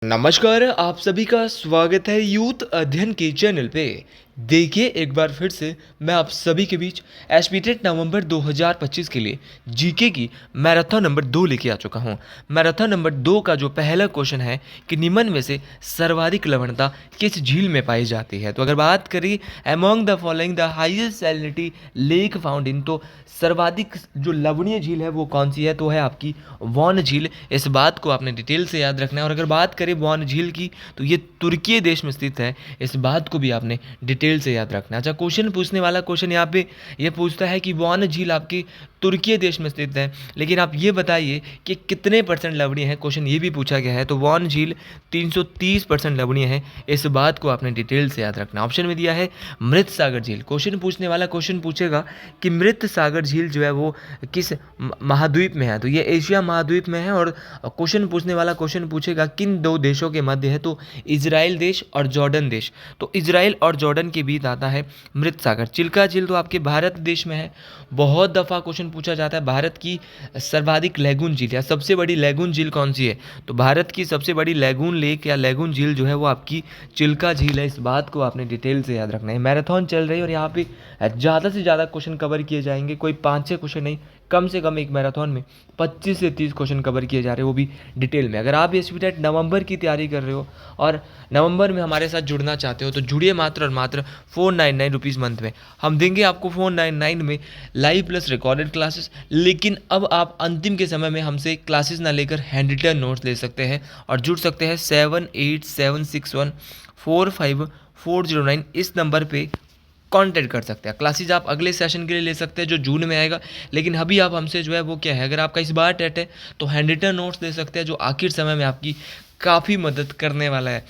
नमस्कार, आप सभी का स्वागत है यूथ अध्ययन के चैनल पे। देखिए एक बार फिर से मैं आप सभी के बीच एसपीटेट नवंबर 2025 के लिए जीके की मैराथन नंबर 2 लेके आ चुका हूँ। मैराथन नंबर 2 का जो पहला क्वेश्चन है कि निम्न में से सर्वाधिक लवणता किस झील में पाई जाती है। तो अगर बात करें among the following the highest salinity lake found in, तो सर्वाधिक जो लवणीय झील है वो कौन सी है, तो है आपकी वॉन झील। इस बात को आपने डिटेल से याद रखना है। और अगर बात करें वॉन झील की तो ये तुर्की देश में स्थित है, इस बात को भी आपने डिटेल से याद रखना है। अच्छा, क्वेश्चन पूछने वाला क्वेश्चन यहाँ पे ये पूछता है कि वॉन झील आपकी तुर्की देश में स्थित है, लेकिन आप ये बताइए कि कितने परसेंट लवणीय है, क्वेश्चन ये भी पूछा गया है। तो वॉन झील 330% लवणीय है, इस बात को आपने डिटेल से याद रखना। ऑप्शन में दिया है मृत सागर झील। क्वेश्चन पूछने वाला क्वेश्चन पूछेगा कि मृत सागर झील जो है वो किस महाद्वीप में है, तो ये एशिया महाद्वीप में है। और क्वेश्चन पूछने वाला क्वेश्चन पूछेगा किन दो देशों के मध्य है, तो इजराइल देश और जॉर्डन देश। तो इजराइल और जॉर्डन के बीच आता है मृत सागर। चिल्का झील तो आपके भारत देश में है। बहुत दफ़ा क्वेश्चन पूछा जाता है भारत की सर्वाधिक लैगून झील या सबसे बड़ी लैगून झील कौन सी है, तो भारत की सबसे बड़ी लैगून लेक या लैगून झील जो है वो आपकी चिल्का झील है। इस बात को आपने डिटेल से याद रखना है। मैराथन चल रही है और यहाँ पे ज़्यादा से ज़्यादा क्वेश्चन कवर किए जाएंगे, कोई 5-6 क्वेश्चन नहीं, कम से कम एक मैराथन में 25 से 30 क्वेश्चन कवर किए जा रहे हैं, वो भी डिटेल में। अगर आप एसपीटेट नवंबर की तैयारी कर रहे हो और नवंबर में हमारे साथ जुड़ना चाहते हो तो जुड़िए मात्र और मात्र 499 रुपीज़ मंथ में। हम देंगे आपको 499 में लाइव प्लस रिकॉर्डेड क्लासेस, लेकिन अब आप अंतिम के समय में हमसे क्लासेस ना लेकर हैंड रिटन नोट्स ले सकते हैं और जुड़ सकते हैं 7876145409 इस नंबर पे कांटेक्ट कर सकते हैं। क्लासेज आप अगले सेशन के लिए ले सकते हैं जो जून में आएगा, लेकिन अभी आप हमसे जो है वो क्या है, अगर आपका इस बार टेट है तो हैंड रिटन नोट्स ले सकते हैं जो आखिर समय में आपकी काफ़ी मदद करने वाला है।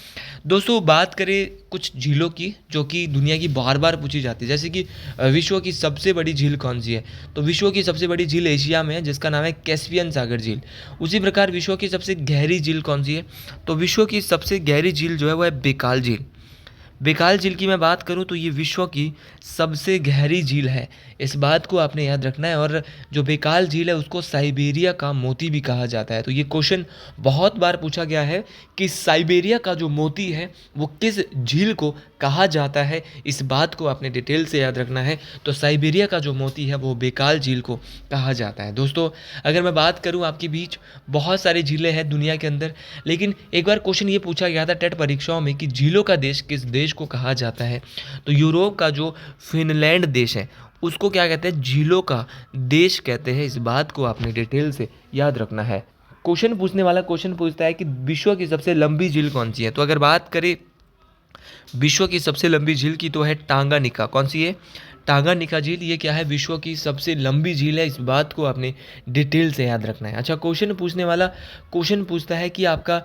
दोस्तों, बात करें कुछ झीलों की जो कि दुनिया की बार बार पूछी जाती है, जैसे कि विश्व की सबसे बड़ी झील कौन सी है, तो विश्व की सबसे बड़ी झील एशिया में है जिसका नाम है कैस्पियन सागर झील। उसी प्रकार विश्व की सबसे गहरी झील कौन सी है, तो विश्व की सबसे गहरी झील जो है वो है बेकाल झील। बेकाल झील की मैं बात करूं तो ये विश्व की सबसे गहरी झील है, इस बात को आपने याद रखना है। और जो बेकाल झील है उसको साइबेरिया का मोती भी कहा जाता है। तो ये क्वेश्चन बहुत बार पूछा गया है कि साइबेरिया का जो मोती है वो किस झील को कहा जाता है, इस बात को आपने डिटेल से याद रखना है। तो साइबेरिया का जो मोती है वो बेकाल झील को कहा जाता है। दोस्तों, अगर मैं बात करूं आपके बीच बहुत सारी झीलें हैं दुनिया के अंदर, लेकिन एक बार क्वेश्चन ये पूछा गया था टेट परीक्षाओं में कि झीलों का देश किस देश को कहा जाता है, तो यूरोप का जो फिनलैंड देश है उसको क्या कहते हैं, झीलों का देश कहते हैं। इस बात को आपने डिटेल से याद रखना है। क्वेश्चन पूछने वाला क्वेश्चन पूछता है कि विश्व की सबसे लंबी झील कौन सी है, तो अगर बात करें विश्व की सबसे लंबी झील की तो है टांगानिका। कौन सी है, टांगानिका झील। ये क्या है, विश्व की सबसे लंबी झील है, इस बात को आपने डिटेल से याद रखना है। अच्छा, क्वेश्चन पूछने वाला क्वेश्चन पूछता है कि आपका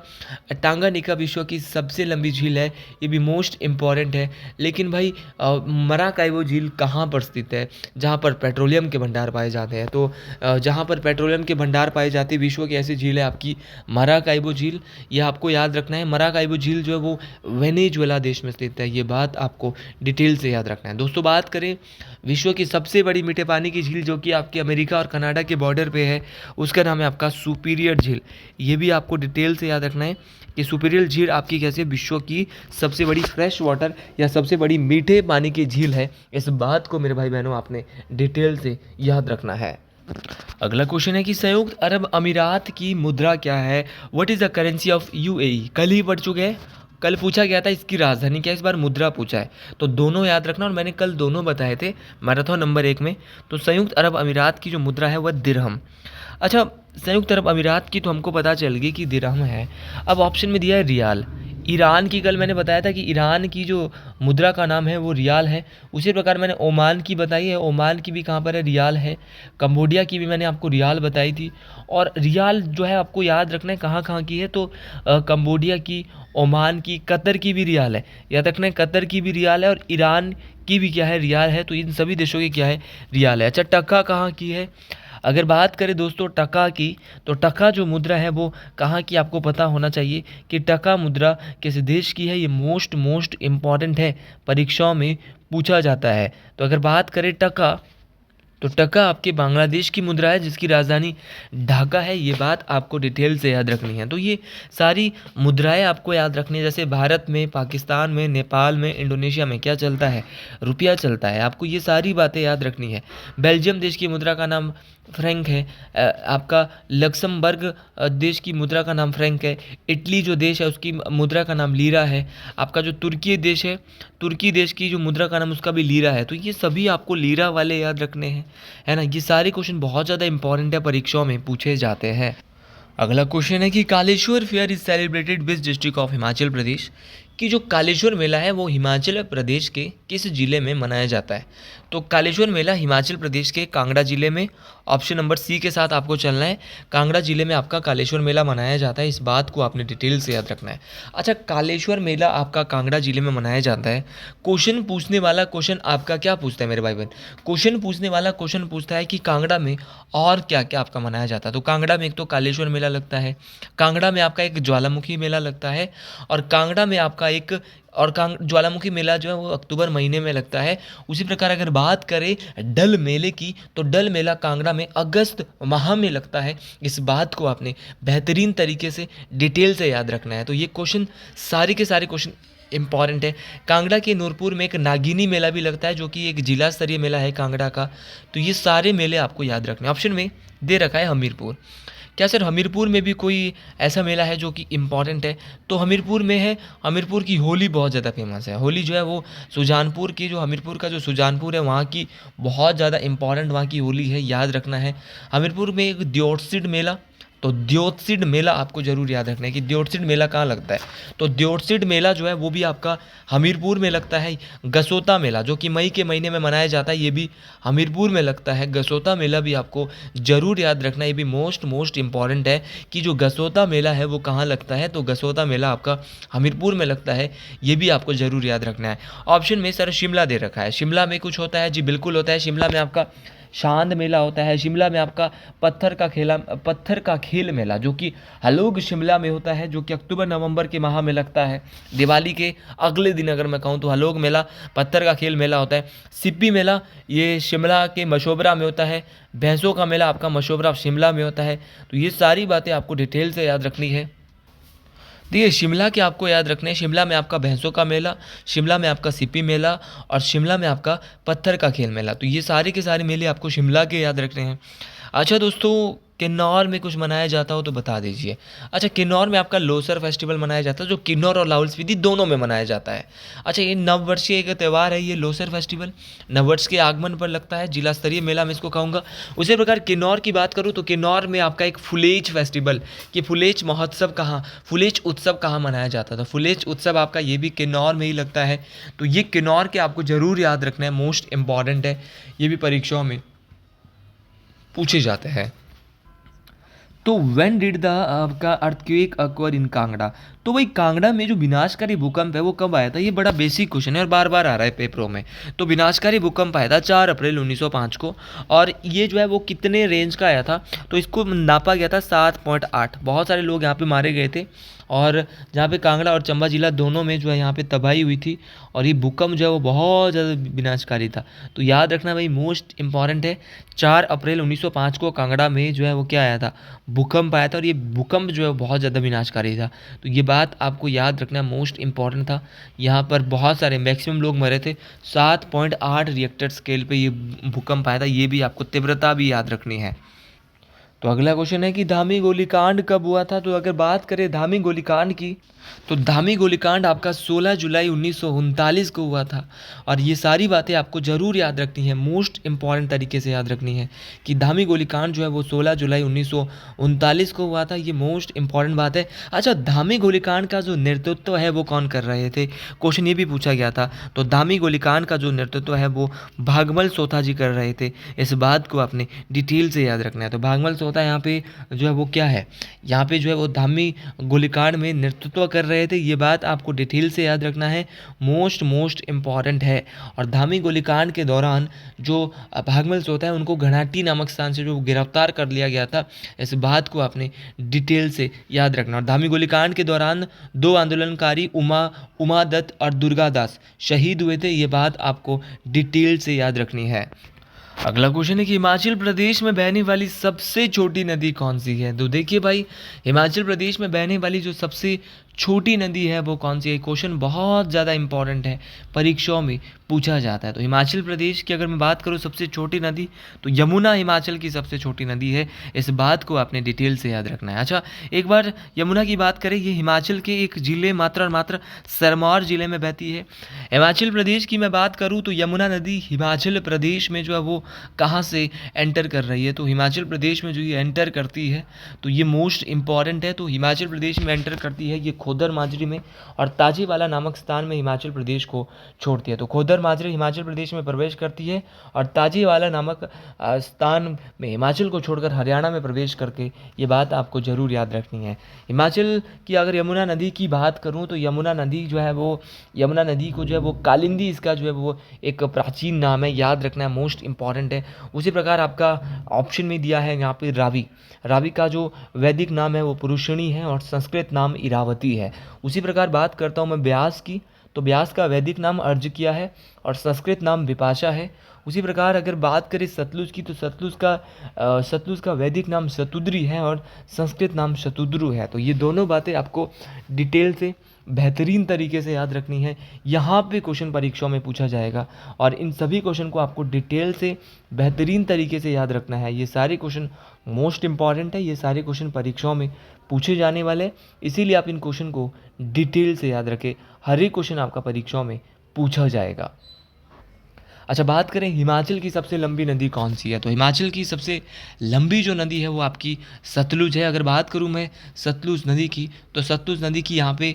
टांगानिका विश्व की सबसे लंबी झील है, ये भी मोस्ट इम्पॉर्टेंट है। लेकिन भाई मराकाइबो झील कहाँ पर स्थित है, जहाँ पर पेट्रोलियम के भंडार पाए जाते हैं। तो जहाँ पर पेट्रोलियम के भंडार पाए जाते हैं विश्व की ऐसी झील है आपकी मराकाइबो झील, यह आपको याद रखना है। मराकाइबो झील जो है वो वेनेजुएला देश में स्थित है, ये बात आपको डिटेल से याद रखना है। दोस्तों, बात करें विश्व की सबसे बड़ी मीठे पानी की झील जो कि आपके अमेरिका और कनाडा के बॉर्डर पे है, उसका नाम है आपका सुपीरियर झील। ये भी आपको डिटेल से याद रखना है कि सुपीरियर झील आपकी कैसे विश्व की सबसे बड़ी फ्रेश वाटर या सबसे बड़ी मीठे पानी की झील है, इस बात को मेरे भाई बहनों आपने डिटेल से याद रखना है। अगला क्वेश्चन है कि संयुक्त अरब अमीरात की मुद्रा क्या है, what is the currency of UAE. कल ही पढ़ चुके हैं, कल पूछा गया था इसकी राजधानी क्या, इस बार मुद्रा पूछा है। तो दोनों याद रखना, और मैंने कल दोनों बताए थे मैराथन नंबर 1 में। तो संयुक्त अरब अमीरात की जो मुद्रा है वह दिरहम। अच्छा, संयुक्त अरब अमीरात की तो हमको पता चल गई कि दिरहम है। अब ऑप्शन में दिया है रियाल। ईरान की कल मैंने बताया था कि ईरान की जो मुद्रा का नाम है वो रियाल है। उसी प्रकार मैंने ओमान की बताई है, ओमान की भी कहाँ पर है, रियाल है। कंबोडिया की भी मैंने आपको रियाल बताई थी। और रियाल जो है आपको याद रखना है कहाँ कहाँ की है, तो कंबोडिया की, ओमान की, कतर की भी रियाल है, याद रखना है कतर की भी रियाल है, और ईरान की भी क्या है, रियाल है। तो इन सभी देशों की क्या है, रियाल है। अच्छा, टका कहाँ की है, अगर बात करें दोस्तों टका की, तो टका जो मुद्रा है वो कहाँ की आपको पता होना चाहिए कि टका मुद्रा किस देश की है। ये मोस्ट इम्पॉर्टेंट है, परीक्षाओं में पूछा जाता है। तो अगर बात करें टका, तो टका आपके बांग्लादेश की मुद्रा है जिसकी राजधानी ढाका है, ये बात आपको डिटेल से याद रखनी है। तो ये सारी मुद्राएं आपको याद रखनी है, जैसे भारत में, पाकिस्तान में, नेपाल में, इंडोनेशिया में क्या चलता है, रुपया चलता है, आपको ये सारी बातें याद रखनी है। बेल्जियम देश की मुद्रा का नाम फ्रैंक है, आपका लक्समबर्ग देश की मुद्रा का नाम फ्रैंक है, इटली जो देश है उसकी मुद्रा का नाम लीरा है, आपका जो तुर्की देश है, तुर्की देश की जो मुद्रा का नाम उसका भी लीरा है। तो ये सभी आपको लीरा वाले याद रखने हैं, है ना। ये सारे क्वेश्चन बहुत ज़्यादा इंपॉर्टेंट है, परीक्षाओं में पूछे जाते हैं। अगला क्वेश्चन है कि Kaleshwar fair is celebrated which district of Himachal Pradesh, कि जो कालेश्वर मेला है वो हिमाचल प्रदेश के किस ज़िले में मनाया जाता है। तो कालेश्वर मेला हिमाचल प्रदेश के कांगड़ा ज़िले में, ऑप्शन नंबर सी के साथ आपको चलना है, कांगड़ा ज़िले में आपका कालेश्वर मेला मनाया जाता है, इस बात को आपने डिटेल से याद रखना है। अच्छा, कालेश्वर मेला आपका कांगड़ा ज़िले में मनाया जाता है। क्वेश्चन पूछने वाला क्वेश्चन आपका क्या पूछता है मेरे भाई बहन, क्वेश्चन पूछने वाला क्वेश्चन पूछता है कि कांगड़ा में और क्या क्या आपका मनाया जाता है। तो कांगड़ा में एक तो कालेश्वर मेला लगता है, कांगड़ा में आपका एक ज्वालामुखी मेला लगता है, और कांगड़ा में आपका एक और ज्वालामुखी मेला जो है वो अक्टूबर महीने में लगता है। उसी प्रकार अगर बात करें डल मेले की, तो डल मेला कांगड़ा में अगस्त माह में लगता है, इस बात को आपने बेहतरीन तरीके से डिटेल से याद रखना है। तो ये क्वेश्चन सारे के सारे क्वेश्चन इंपॉर्टेंट है। कांगड़ा के नूरपुर में एक नागिनी मेला भी लगता है जो कि एक जिला स्तरीय मेला है कांगड़ा का। तो ये सारे मेले आपको याद रखने हैं। ऑप्शन में दे रखा है हमीरपुर। क्या सर हमीरपुर में भी कोई ऐसा मेला है जो कि इम्पॉर्टेंट है? तो हमीरपुर में है, हमीरपुर की होली बहुत ज़्यादा फेमस है। होली जो है वो सुजानपुर की, जो हमीरपुर का जो सुजानपुर है वहाँ की बहुत ज़्यादा इम्पॉर्टेंट वहाँ की होली है, याद रखना है। हमीरपुर में एक द्योतसिड मेला, तो द्योतसिड मेला आपको ज़रूर याद रखना है कि द्योतसिड मेला कहाँ लगता है। तो द्योतसिड मेला जो है वो भी आपका हमीरपुर में लगता है। गसोता मेला जो कि मई के महीने में मनाया जाता है, ये भी हमीरपुर में लगता है। गसोता मेला भी आपको ज़रूर याद रखना है, ये भी मोस्ट इंपॉर्टेंट है कि जो गसोता मेला है वो कहाँ लगता है। तो गसोता मेला आपका हमीरपुर में लगता है, ये भी आपको ज़रूर याद रखना है। ऑप्शन में सर शिमला दे रखा है, शिमला में कुछ होता है? जी बिल्कुल होता है। शिमला में आपका शांत मेला होता है। शिमला में आपका पत्थर का खेल मेला जो कि हलोग शिमला में होता है, जो कि अक्टूबर नवंबर के माह में लगता है। दिवाली के अगले दिन अगर मैं कहूँ तो हलोग मेला पत्थर का खेल मेला होता है। सिप्पी मेला ये शिमला के मशोबरा में होता है। भैंसों का मेला आपका मशोबरा शिमला में होता है। तो ये सारी बातें आपको डिटेल से याद रखनी है। देखिए शिमला के आपको याद रखने हैं, शिमला में आपका भैंसों का मेला, शिमला में आपका सिप्पी मेला, और शिमला में आपका पत्थर का खेल मेला। तो ये सारे के सारे मेले आपको शिमला के याद रखने हैं। अच्छा दोस्तों, किन्नौर में कुछ मनाया जाता हो तो बता दीजिए। अच्छा, किन्नौर में आपका लोसर फेस्टिवल मनाया जाता है जो किन्नौर और लाहौल स्पीति दोनों में मनाया जाता है। अच्छा, ये नववर्षीय एक त्यौहार है, ये लोसर फेस्टिवल नववर्ष के आगमन पर लगता है, जिला स्तरीय मेला मैं इसको कहूँगा। उसी प्रकार किन्नौर की बात करूँ तो किन्नौर में आपका एक फुलेज फेस्टिवल, कि फुलेज महोत्सव कहाँ, फुलेज उत्सव कहाँ मनाया जाता था। फुलेज उत्सव आपका ये भी किन्नौर में ही लगता है। तो ये किन्नौर के आपको ज़रूर याद रखना है, मोस्ट इंपॉर्टेंट है, ये भी परीक्षाओं में पूछे जाते हैं। तो व्हेन डिड द आपका अर्थक्वेक अक्वर इन कांगड़ा, तो वही कांगड़ा में जो विनाशकारी भूकंप है वो कब आया था? ये बड़ा बेसिक क्वेश्चन है और बार बार आ रहा है पेपरों में। तो विनाशकारी भूकंप आया था 4 अप्रैल 1905 को, और ये जो है वो कितने रेंज का आया था? तो इसको नापा गया था 7.8। बहुत सारे लोग यहाँ पे मारे गए थे, और जहाँ पे कांगड़ा और चंबा जिला दोनों में जो है यहाँ पे तबाही हुई थी, और ये भूकंप जो है वो बहुत ज़्यादा विनाशकारी था। तो याद रखना भाई, मोस्ट इंपॉर्टेंट है, 4 अप्रैल 1905 को कांगड़ा में जो है वो क्या आया था? भूकंप आया था, और ये भूकंप जो है वो बहुत ज़्यादा विनाशकारी था। तो ये बात आपको याद रखना मोस्ट इंपॉर्टेंट था। यहाँ पर बहुत सारे मैक्सिमम लोग मरे थे। 7.8 रिएक्टर स्केल पे ये भूकंप आया था, ये भी आपको तीव्रता भी याद रखनी है। तो अगला क्वेश्चन है कि धामी गोलीकांड कब हुआ था? तो अगर बात करें धामी गोलीकांड की, तो धामी गोलीकांड आपका 16 जुलाई 1939 को हुआ था। और ये सारी बातें आपको ज़रूर याद रखनी है, मोस्ट इंपॉर्टेंट तरीके से याद रखनी है कि धामी गोलीकांड जो है वो 16 जुलाई 1939 को हुआ था। ये मोस्ट इंपॉर्टेंट बात है। अच्छा, धामी गोलीकांड का जो नेतृत्व है वो कौन कर रहे थे? क्वेश्चन ये भी पूछा गया था। तो धामी गोलीकांड का जो नेतृत्व है वो भागमल सोथा जी कर रहे थे, इस बात को आपने डिटेल से याद रखना है। तो भागमल सोथा यहाँ पे जो है वो क्या है, यहाँ पे जो है वो धामी गोलीकांड में नेतृत्व कर रहे थे, ये बात आपको डिटेल से याद रखना है, मोस्ट इंपॉर्टेंट है। और धामी गोलीकांड के दौरान जो भागमल सोता है उनको घनाटी नामक स्थान से जो गिरफ्तार कर लिया गया था, इस बात को आपने डिटेल से याद रखना। और धामी गोलीकांड के दौरान 2 आंदोलनकारी उमा दत्त और दुर्गा दास शहीद हुए थे, ये बात आपको डिटेल से याद रखनी है। अगला क्वेश्चन है कि हिमाचल प्रदेश में बहने वाली सबसे छोटी नदी कौन सी है। तो देखिए भाई, हिमाचल प्रदेश में बहने वाली जो सबसे छोटी नदी है वो कौन सी है। क्वेश्चन बहुत ज़्यादा इंपॉर्टेंट है, परीक्षाओं में पूछा जाता है। तो हिमाचल प्रदेश की अगर मैं बात करूँ सबसे छोटी नदी, तो यमुना हिमाचल की सबसे छोटी नदी है। इस बात को आपने डिटेल से याद रखना है। अच्छा, एक बार यमुना की बात करें, ये हिमाचल के एक ज़िले मात्र और मात्र सिरमौर ज़िले में बहती है। हिमाचल प्रदेश की मैं बात करूँ तो यमुना नदी हिमाचल प्रदेश में जो है वो कहाँ से एंटर कर रही है। तो हिमाचल प्रदेश में जो ये एंटर करती है, तो ये मोस्ट इंपॉर्टेंट है। तो हिमाचल प्रदेश में एंटर करती है ये खोदर माजरी में, और ताजीवाला नामक स्थान में हिमाचल प्रदेश को छोड़ती है। तो खोदर माजरी हिमाचल प्रदेश में प्रवेश करती है, और ताजीवाला नामक स्थान में हिमाचल को छोड़कर हरियाणा में प्रवेश करके, ये बात आपको ज़रूर याद रखनी है। हिमाचल की अगर यमुना नदी की बात करूँ तो यमुना नदी जो है वो, यमुना नदी को जो है वो कालिंदी, इसका जो है वो एक प्राचीन नाम है, याद रखना है, मोस्ट इंपॉर्टेंट है। उसी प्रकार आपका ऑप्शन में दिया है यहाँ पे रावी। रावी का जो वैदिक नाम है वो पुरुषिणी है, और संस्कृत नाम इरावती है। उसी प्रकार बात करता हूँ मैं ब्यास की, तो ब्यास का वैदिक नाम अर्ज्य है, और संस्कृत नाम विपाशा है। उसी प्रकार अगर बात करें सतलुज की, तो सतलुज का वैदिक नाम शतुद्री है, और संस्कृत नाम शतुद्रु है। तो ये दोनों बातें आपको डिटेल से बेहतरीन तरीके से याद रखनी है। यहाँ पे क्वेश्चन परीक्षाओं में पूछा जाएगा, और इन सभी क्वेश्चन को आपको डिटेल से बेहतरीन तरीके से याद रखना है। ये सारे क्वेश्चन मोस्ट इंपॉर्टेंट है, ये सारे क्वेश्चन परीक्षाओं में पूछे जाने वाले हैं, इसीलिए आप इन क्वेश्चन को डिटेल से याद रखें। हर एक क्वेश्चन आपका परीक्षाओं में पूछा जाएगा। अच्छा, बात करें हिमाचल की सबसे लंबी नदी कौन सी है। तो हिमाचल की सबसे लंबी जो नदी है वो आपकी सतलुज है। अगर बात करूँ मैं सतलुज नदी की, तो सतलुज नदी की यहाँ पे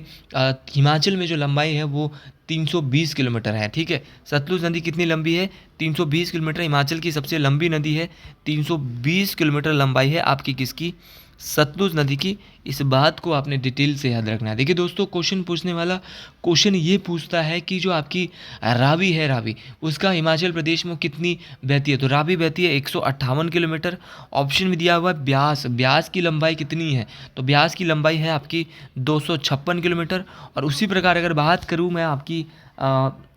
हिमाचल में जो लंबाई है वो 320 किलोमीटर है। ठीक है, सतलुज नदी कितनी लंबी है, 320 किलोमीटर। हिमाचल की सबसे लंबी नदी है, 320 किलोमीटर लंबाई है आपकी किसकी, सतलुज नदी की। इस बात को आपने डिटेल से याद रखना है। देखिए दोस्तों, क्वेश्चन पूछने वाला क्वेश्चन ये पूछता है कि जो आपकी रावी है, रावी उसका हिमाचल प्रदेश में कितनी बहती है। तो रावी बहती है 158 किलोमीटर। ऑप्शन में दिया हुआ है ब्यास, ब्यास की लंबाई कितनी है, तो ब्यास की लंबाई है आपकी 256 किलोमीटर। और उसी प्रकार अगर बात करूँ मैं आपकी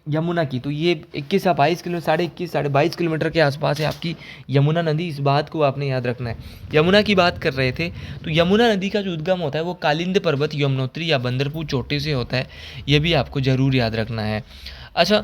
यमुना की, तो ये 21 या 22 किलो, 21.5 साढ़े 22 किलोमीटर के आसपास है आपकी यमुना नदी। इस बात को आपने याद रखना है। यमुना की बात कर रहे थे, तो यमुना नदी का जो उद्गम होता है वो कालिंद पर्वत, यमुनोत्री या बंदरपुर चोटी से होता है। ये भी आपको ज़रूर याद रखना है। अच्छा,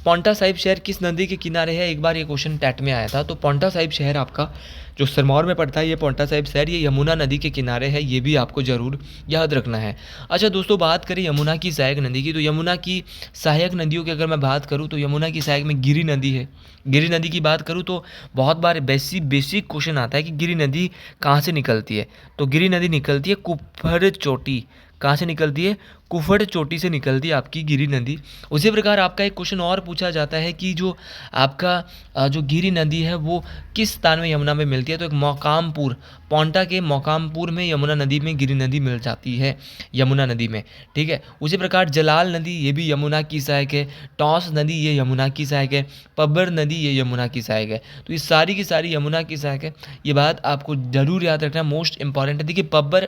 पांवटा साहिब शहर किस नदी के किनारे है। एक बार ये क्वेश्चन टैट में आया था। तो पांवटा साहिब शहर आपका जो सिरमौर में पड़ता है, ये पांवटा साहिब शहर ये यमुना नदी के किनारे है। ये भी आपको ज़रूर याद रखना है। अच्छा दोस्तों, बात करें यमुना की सहायक नदी की, तो यमुना की सहायक नदियों की अगर मैं बात करूँ तो यमुना की सहायक में गिरि नदी है। गिरि नदी की बात करूँ तो बहुत बार बेसिक क्वेश्चन आता है कि गिरि नदी कहाँ से निकलती है। तो गिरि नदी निकलती है कुफर चोटी। कहाँ से निकलती है, कुफड़ चोटी से निकलती है आपकी गिरि नदी। उसी प्रकार आपका एक क्वेश्चन और पूछा जाता है कि जो आपका जो गिरि नदी है वो किस स्थान में यमुना में मिलती है। तो एक मोकामपुर, पांवटा के मोकामपुर में यमुना नदी में गिरि नदी मिल जाती है, यमुना नदी में। ठीक है, उसी प्रकार जलाल नदी ये भी यमुना की सहायक है। टॉस नदी ये यमुना की सहायक है। पब्बर नदी ये यमुना की सहायक है। तो ये सारी की सारी यमुना की सहायक है। ये बात आपको ज़रूर याद रखना, मोस्ट इंपॉर्टेंट है। देखिए, पब्बर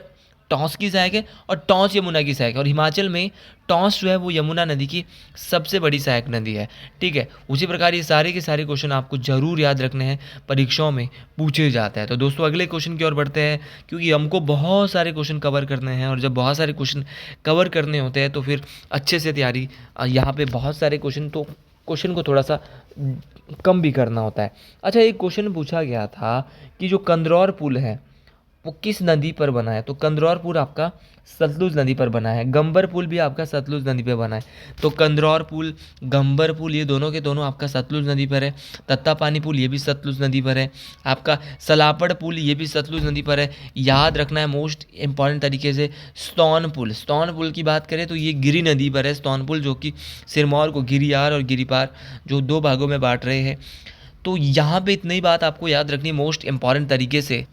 टॉस की सहायक है, और टॉस यमुना की सहायक है। और हिमाचल में टॉस जो है वो यमुना नदी की सबसे बड़ी सहायक नदी है। ठीक है, उसी प्रकार ये सारे के सारे क्वेश्चन आपको ज़रूर याद रखने हैं, परीक्षाओं में पूछे जाते हैं। तो दोस्तों, अगले क्वेश्चन की ओर बढ़ते हैं, क्योंकि हमको बहुत सारे क्वेश्चन कवर करने हैं, और जब बहुत सारे क्वेश्चन कवर करने होते हैं तो फिर अच्छे से तैयारी, यहाँ पे बहुत सारे क्वेश्चन, तो क्वेश्चन को थोड़ा सा कम भी करना होता है। अच्छा, एक क्वेश्चन पूछा गया था कि जो कंदरौर पुल है वो किस नदी पर बना है। तो कंदरौर पुल आपका सतलुज नदी पर बना है। गंबर पुल भी आपका सतलुज नदी पर बना है। तो कंदरौर पुल, गंबर पुल ये दोनों के दोनों आपका सतलुज नदी पर है। तत्तापानी पुल ये भी सतलुज नदी पर है। आपका सलापड़ पुल ये भी सतलुज नदी पर है। याद रखना है मोस्ट इंपॉर्टेंट तरीके से, स्तौन पुल की बात करें तो ये गिरि नदी पर है। स्तौन पुल जो कि सिरमौर को गिरियार और गिरिपार जो दो भागों में बांट रहे हैं। तो यहाँ पे इतनी बात आपको याद रखनी है मोस्ट इंपॉर्टेंट तरीके से।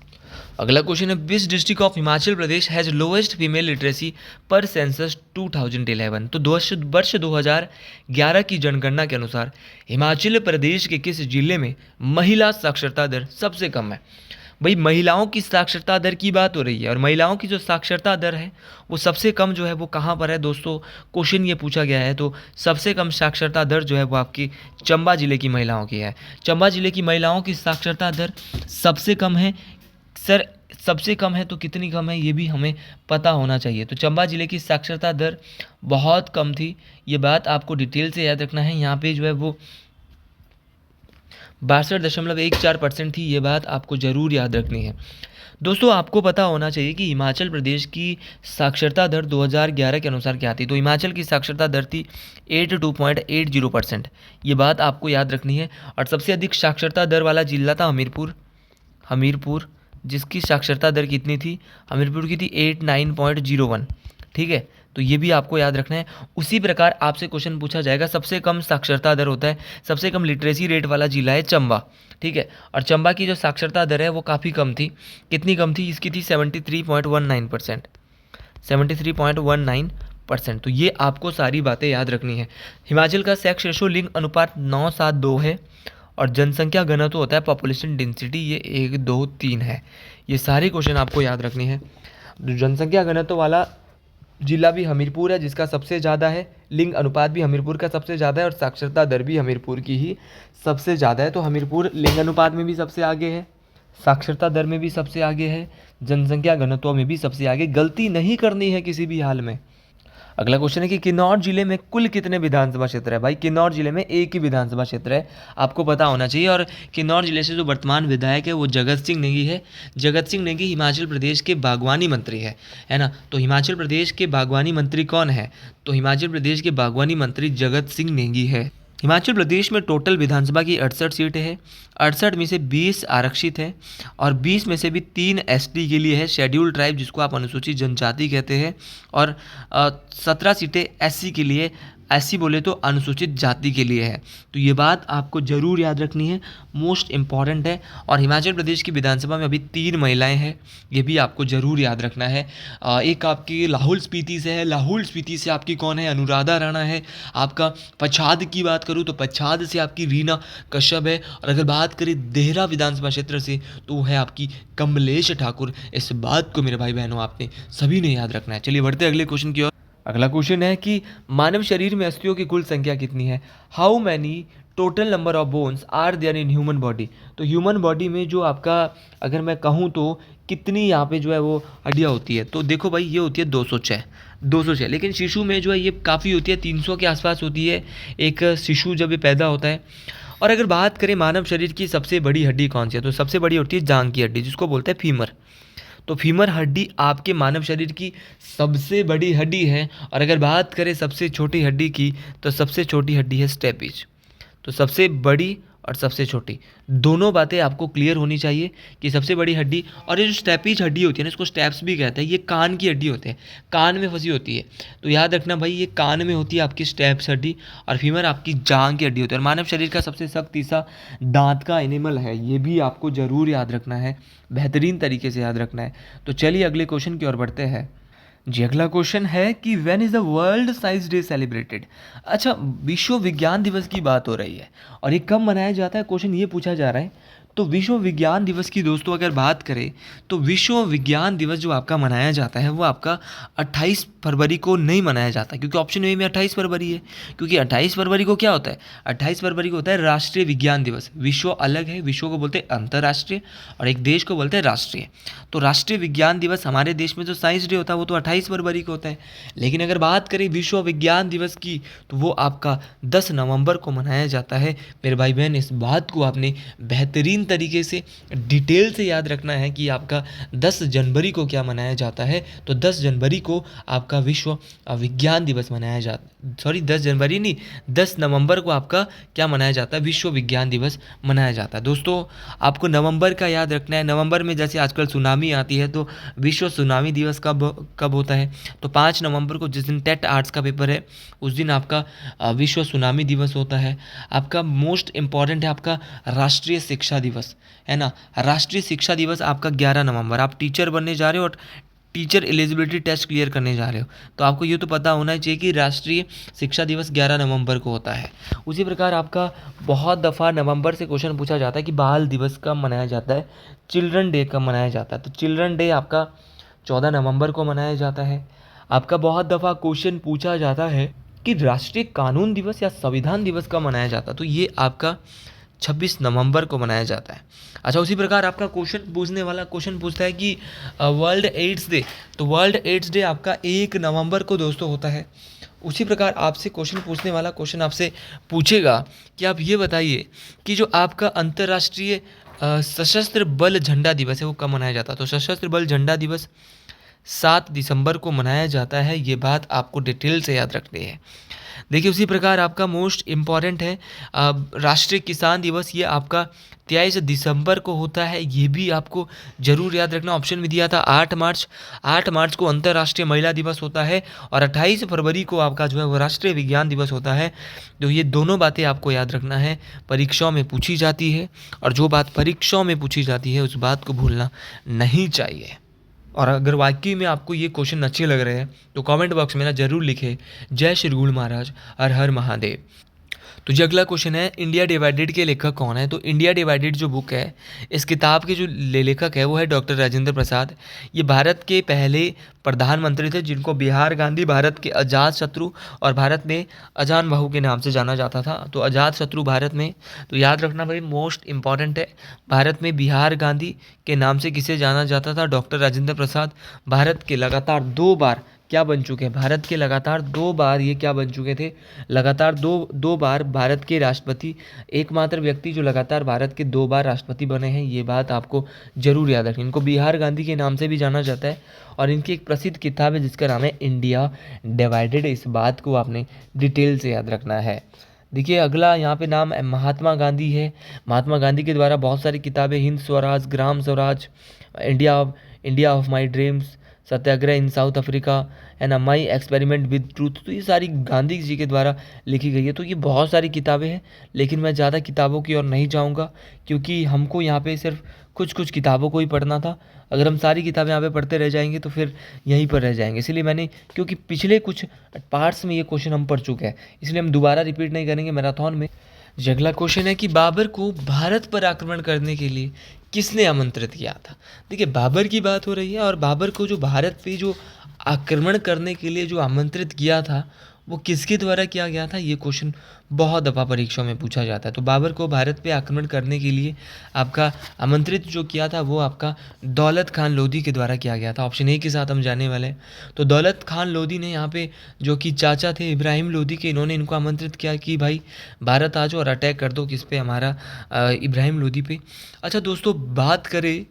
अगला क्वेश्चन है, विच district of Himachal Pradesh has lowest female literacy पर सेंसस 2011। तो वर्ष 2011 की जनगणना के अनुसार हिमाचल प्रदेश के किस जिले में महिला साक्षरता दर सबसे कम है। भाई महिलाओं की साक्षरता दर की बात हो रही है, और महिलाओं की जो साक्षरता दर है वो सबसे कम जो है वो कहाँ पर है दोस्तों, क्वेश्चन ये पूछा गया है। तो सबसे कम साक्षरता दर जो है वो आपकी चंबा जिले की महिलाओं की है। चंबा जिले की महिलाओं की साक्षरता दर सबसे कम है। सर सबसे कम है तो कितनी कम है ये भी हमें पता होना चाहिए। तो चंबा जिले की साक्षरता दर बहुत कम थी, ये बात आपको डिटेल से याद रखना है। यहाँ पे जो है वो 62.14% थी, ये बात आपको ज़रूर याद रखनी है। दोस्तों आपको पता होना चाहिए कि हिमाचल प्रदेश की साक्षरता दर 2011 के अनुसार क्या थी। तो हिमाचल की साक्षरता दर थी 82.80%, ये बात आपको याद रखनी है। और सबसे अधिक साक्षरता दर वाला जिला था हमीरपुर, जिसकी साक्षरता दर कितनी थी, हमीरपुर की थी 89.01। ठीक है, तो ये भी आपको याद रखना है। उसी प्रकार आपसे क्वेश्चन पूछा जाएगा, सबसे कम साक्षरता दर होता है, सबसे कम लिटरेसी रेट वाला जिला है चंबा। ठीक है, और चंबा की जो साक्षरता दर है वो काफ़ी कम थी। कितनी कम थी, इसकी थी 73.19%, 73.19%। तो ये आपको सारी बातें याद रखनी है। हिमाचल का सेक्स रेशो लिंग अनुपात 9:7:2 है, और जनसंख्या घनत्व होता है पॉपुलेशन डेंसिटी, ये 1, 2, 3 है। ये सारे क्वेश्चन आपको याद रखने हैं। जनसंख्या घनत्व वाला जिला भी हमीरपुर है, जिसका सबसे ज़्यादा है। लिंग अनुपात भी हमीरपुर का सबसे ज़्यादा है, और साक्षरता दर भी हमीरपुर की ही सबसे ज़्यादा है। तो हमीरपुर लिंग अनुपात में भी सबसे आगे है, साक्षरता दर में भी सबसे आगे है, जनसंख्या घनत्व में भी सबसे आगे। गलती नहीं करनी है किसी भी हाल में। अगला क्वेश्चन है कि किन्नौर जिले में कुल कितने विधानसभा क्षेत्र है। भाई किन्नौर जिले में एक ही विधानसभा क्षेत्र है, आपको पता होना चाहिए। और किन्नौर जिले से जो वर्तमान विधायक है वो जगत सिंह नेगी है। जगत सिंह नेगी हिमाचल प्रदेश के बागवानी मंत्री है ना। तो हिमाचल प्रदेश के बागवानी मंत्री कौन है, तो हिमाचल प्रदेश के बागवानी मंत्री जगत सिंह नेगी है। हिमाचल प्रदेश में टोटल विधानसभा की 68 सीटें हैं, 68 में से 20 आरक्षित हैं, और 20 में से भी 3 एसटी के लिए है, शेड्यूल ट्राइब जिसको आप अनुसूचित जनजाति कहते हैं, और 17 सीटें एससी के लिए, एससी बोले तो अनुसूचित जाति के लिए है। तो ये बात आपको ज़रूर याद रखनी है, मोस्ट इम्पॉर्टेंट है। और हिमाचल प्रदेश की विधानसभा में अभी 3 महिलाएं हैं, ये भी आपको ज़रूर याद रखना है। एक आपकी लाहौल स्पीति से है, लाहौल स्पीति से आपकी कौन है, अनुराधा राणा है। आपका पच्छाद की बात करूँ तो पच्छाद से आपकी रीना कश्यप है। और अगर बात करें देहरा विधानसभा क्षेत्र से तो वो है आपकी कमलेश ठाकुर। इस बात को मेरे भाई बहनों आपने सभी ने याद रखना है। चलिए बढ़ते अगले क्वेश्चन की ओर। अगला क्वेश्चन है कि मानव शरीर में अस्थियों की कुल संख्या कितनी है। How many total number of bones are there in human body. तो ह्यूमन बॉडी में जो आपका, अगर मैं कहूँ तो कितनी यहाँ पे जो है वो हड्डियाँ होती है, तो देखो भाई ये होती है 206। लेकिन शिशु में जो है ये काफ़ी होती है, 300 के आसपास होती है एक शिशु जब ये पैदा होता है। और अगर बात करें मानव शरीर की सबसे बड़ी हड्डी कौन सी है, तो सबसे बड़ी होती है जांघ की हड्डी, जिसको बोलते हैं फीमर। तो फीमर हड्डी आपके मानव शरीर की सबसे बड़ी हड्डी है। और अगर बात करें सबसे छोटी हड्डी की, तो सबसे छोटी हड्डी है स्टेपिज। तो सबसे बड़ी और सबसे छोटी दोनों बातें आपको क्लियर होनी चाहिए कि सबसे बड़ी हड्डी, और ये जो स्टेपिज हड्डी होती है ना, इसको स्टेप्स भी कहते हैं, ये कान की हड्डी होते हैं, कान में फंसी होती है। तो याद रखना भाई, ये कान में होती है आपकी स्टेप्स हड्डी, और फीमर आपकी जांघ की हड्डी होती है। और मानव शरीर का सबसे सख्त हिस्सा दांत का एनिमल है, ये भी आपको ज़रूर याद रखना है, बेहतरीन तरीके से याद रखना है। तो चलिए अगले क्वेश्चन की ओर बढ़ते हैं। जी अगला क्वेश्चन है कि when is the world science day celebrated. अच्छा, विश्व विज्ञान दिवस की बात हो रही है, और ये कब मनाया जाता है, क्वेश्चन ये पूछा जा रहा है। तो विश्व विज्ञान दिवस की दोस्तों अगर बात करें तो विश्व विज्ञान दिवस जो आपका मनाया जाता है वो आपका 28 फरवरी को नहीं मनाया जाता, क्योंकि ऑप्शन ए में 28 फरवरी है। क्योंकि 28 फरवरी को क्या होता है, 28 फरवरी को होता है राष्ट्रीय विज्ञान दिवस। विश्व अलग है, विश्व को बोलते हैं अंतर्राष्ट्रीय, और एक देश को बोलते हैं राष्ट्रीय। तो राष्ट्रीय विज्ञान दिवस हमारे देश में जो साइंस डे होता है वो तो 28 फरवरी को होता है। लेकिन अगर बात करें विश्व विज्ञान दिवस की, तो वो आपका 10 नवंबर को मनाया जाता है। मेरे भाई बहन, इस बात को आपने बेहतरीन तरीके से डिटेल से याद रखना है कि आपका 10 जनवरी को क्या मनाया जाता है। तो 10 जनवरी को आपका विश्व विज्ञान दिवस मनाया जाता है, सॉरी 10 जनवरी नहीं, 10 नवंबर को आपका क्या मनाया जाता है, विश्व विज्ञान दिवस मनाया जाता है। दोस्तों आपको नवंबर का याद रखना है। नवंबर में जैसे आजकल सुनामी आती है, तो विश्व सुनामी दिवस कब होता है, तो 5 नवंबर को, जिस दिन टेट आर्ट्स का पेपर है उस दिन आपका विश्व सुनामी दिवस होता है। आपका मोस्ट इम्पॉर्टेंट है आपका राष्ट्रीय शिक्षा दिवस, है ना। राष्ट्रीय शिक्षा दिवस आपका 11 नवंबर। आप टीचर बनने जा रहे हो और टीचर एलिजिबिलिटी टेस्ट क्लियर करने जा रहे हो तो आपको ये तो पता होना चाहिए कि राष्ट्रीय शिक्षा दिवस 11 नवंबर को होता है। उसी प्रकार आपका बहुत दफ़ा नवंबर से क्वेश्चन पूछा जाता है कि बाल दिवस कब मनाया जाता है, चिल्ड्रन डे कब मनाया जाता है। तो चिल्ड्रन डे आपका 14 नवंबर को मनाया जाता है। आपका बहुत दफ़ा क्वेश्चन पूछा जाता है कि राष्ट्रीय कानून दिवस या संविधान दिवस कब मनाया जाता है, तो ये आपका 26 नवंबर को मनाया जाता है। अच्छा, उसी प्रकार आपका क्वेश्चन पूछने वाला क्वेश्चन पूछता है कि वर्ल्ड एड्स डे, तो वर्ल्ड एड्स डे आपका 1 नवंबर को दोस्तों होता है। उसी प्रकार आपसे क्वेश्चन पूछने वाला क्वेश्चन आपसे पूछेगा कि आप ये बताइए कि जो आपका अंतर्राष्ट्रीय सशस्त्र बल झंडा दिवस है वो कब मनाया जाता है। तो सशस्त्र बल झंडा दिवस 7 दिसंबर को मनाया जाता है। ये बात आपको डिटेल से याद रखनी है। देखिए, उसी प्रकार आपका मोस्ट इम्पॉर्टेंट है राष्ट्रीय किसान दिवस, ये आपका 23 दिसंबर को होता है। ये भी आपको ज़रूर याद रखना। ऑप्शन में दिया था 8 मार्च, 8 मार्च को अंतर्राष्ट्रीय महिला दिवस होता है और 28 फरवरी को आपका जो है वो राष्ट्रीय विज्ञान दिवस होता है। तो ये दोनों बातें आपको याद रखना है, परीक्षाओं में पूछी जाती है और जो बात परीक्षाओं में पूछी जाती है उस बात को भूलना नहीं चाहिए। और अगर वाकई में आपको ये क्वेश्चन अच्छे लग रहे हैं तो कमेंट बॉक्स में ना ज़रूर लिखें जय श्री गुरु महाराज, हर हर महादेव। तो जो अगला क्वेश्चन है, इंडिया डिवाइडेड के लेखक कौन है। तो इंडिया डिवाइडेड जो बुक है, इस किताब के जो लेखक है वो है डॉक्टर राजेंद्र प्रसाद। ये भारत के पहले प्रधानमंत्री थे जिनको बिहार गांधी भारत के अजात शत्रु और भारत में अजान बाहु के नाम से जाना जाता था। तो अजात शत्रु भारत में, तो याद रखना भाई, मोस्ट इंपॉर्टेंट है। भारत में बिहार गांधी के नाम से किसे जाना जाता था, डॉक्टर राजेंद्र प्रसाद। भारत के लगातार 2 बार क्या बन चुके हैं, भारत के लगातार 2 बार ये क्या बन चुके थे, लगातार दो बार भारत के राष्ट्रपति, एकमात्र व्यक्ति जो लगातार भारत के 2 बार राष्ट्रपति बने हैं। ये बात आपको जरूर याद रखनी। इनको बिहार गांधी के नाम से भी जाना जाता है और इनकी एक प्रसिद्ध किताब है जिसका नाम है इंडिया डिवाइडेड। इस बात को आपने डिटेल से याद रखना है। देखिए, अगला यहाँ पे नाम महात्मा गांधी है। महात्मा गांधी के द्वारा बहुत सारी किताबें, Hind Swaraj, Gram Swaraj, India of my dreams, Satyagraha in South Africa, है ना, माई एक्सपेरिमेंट विद ट्रूथ, तो ये सारी गांधी जी के द्वारा लिखी गई है। तो ये बहुत सारी किताबें हैं, लेकिन मैं ज़्यादा किताबों की ओर नहीं जाऊँगा क्योंकि हमको यहाँ पे सिर्फ कुछ कुछ किताबों को ही पढ़ना था। अगर हम सारी किताबें यहाँ पे पढ़ते रह जाएंगे तो फिर यहीं पर रह जाएंगे। इसलिए मैंने, क्योंकि पिछले कुछ पार्ट्स में ये क्वेश्चन हम पढ़ चुके हैं, इसलिए हम दोबारा रिपीट नहीं करेंगे मैराथन में। अगला क्वेश्चन है कि बाबर को भारत पर आक्रमण करने के लिए किसने आमंत्रित किया था। देखिए, बाबर की बात हो रही है और बाबर को जो भारत पे जो आक्रमण करने के लिए जो आमंत्रित किया था वो किसके द्वारा किया गया था, ये क्वेश्चन बहुत दफ़ा परीक्षाओं में पूछा जाता है। तो बाबर को भारत पे आक्रमण करने के लिए आपका आमंत्रित जो किया था वो आपका दौलत खान लोधी के द्वारा किया गया था। ऑप्शन ए के साथ हम जाने वाले हैं। तो दौलत खान लोधी ने यहाँ पे, जो कि चाचा थे इब्राहिम लोधी के, इन्होंने इनको आमंत्रित किया कि भाई भारत आ जाओ और अटैक कर दो किस पे, हमारा इब्राहिम लोधी पे। अच्छा दोस्तों, बात करें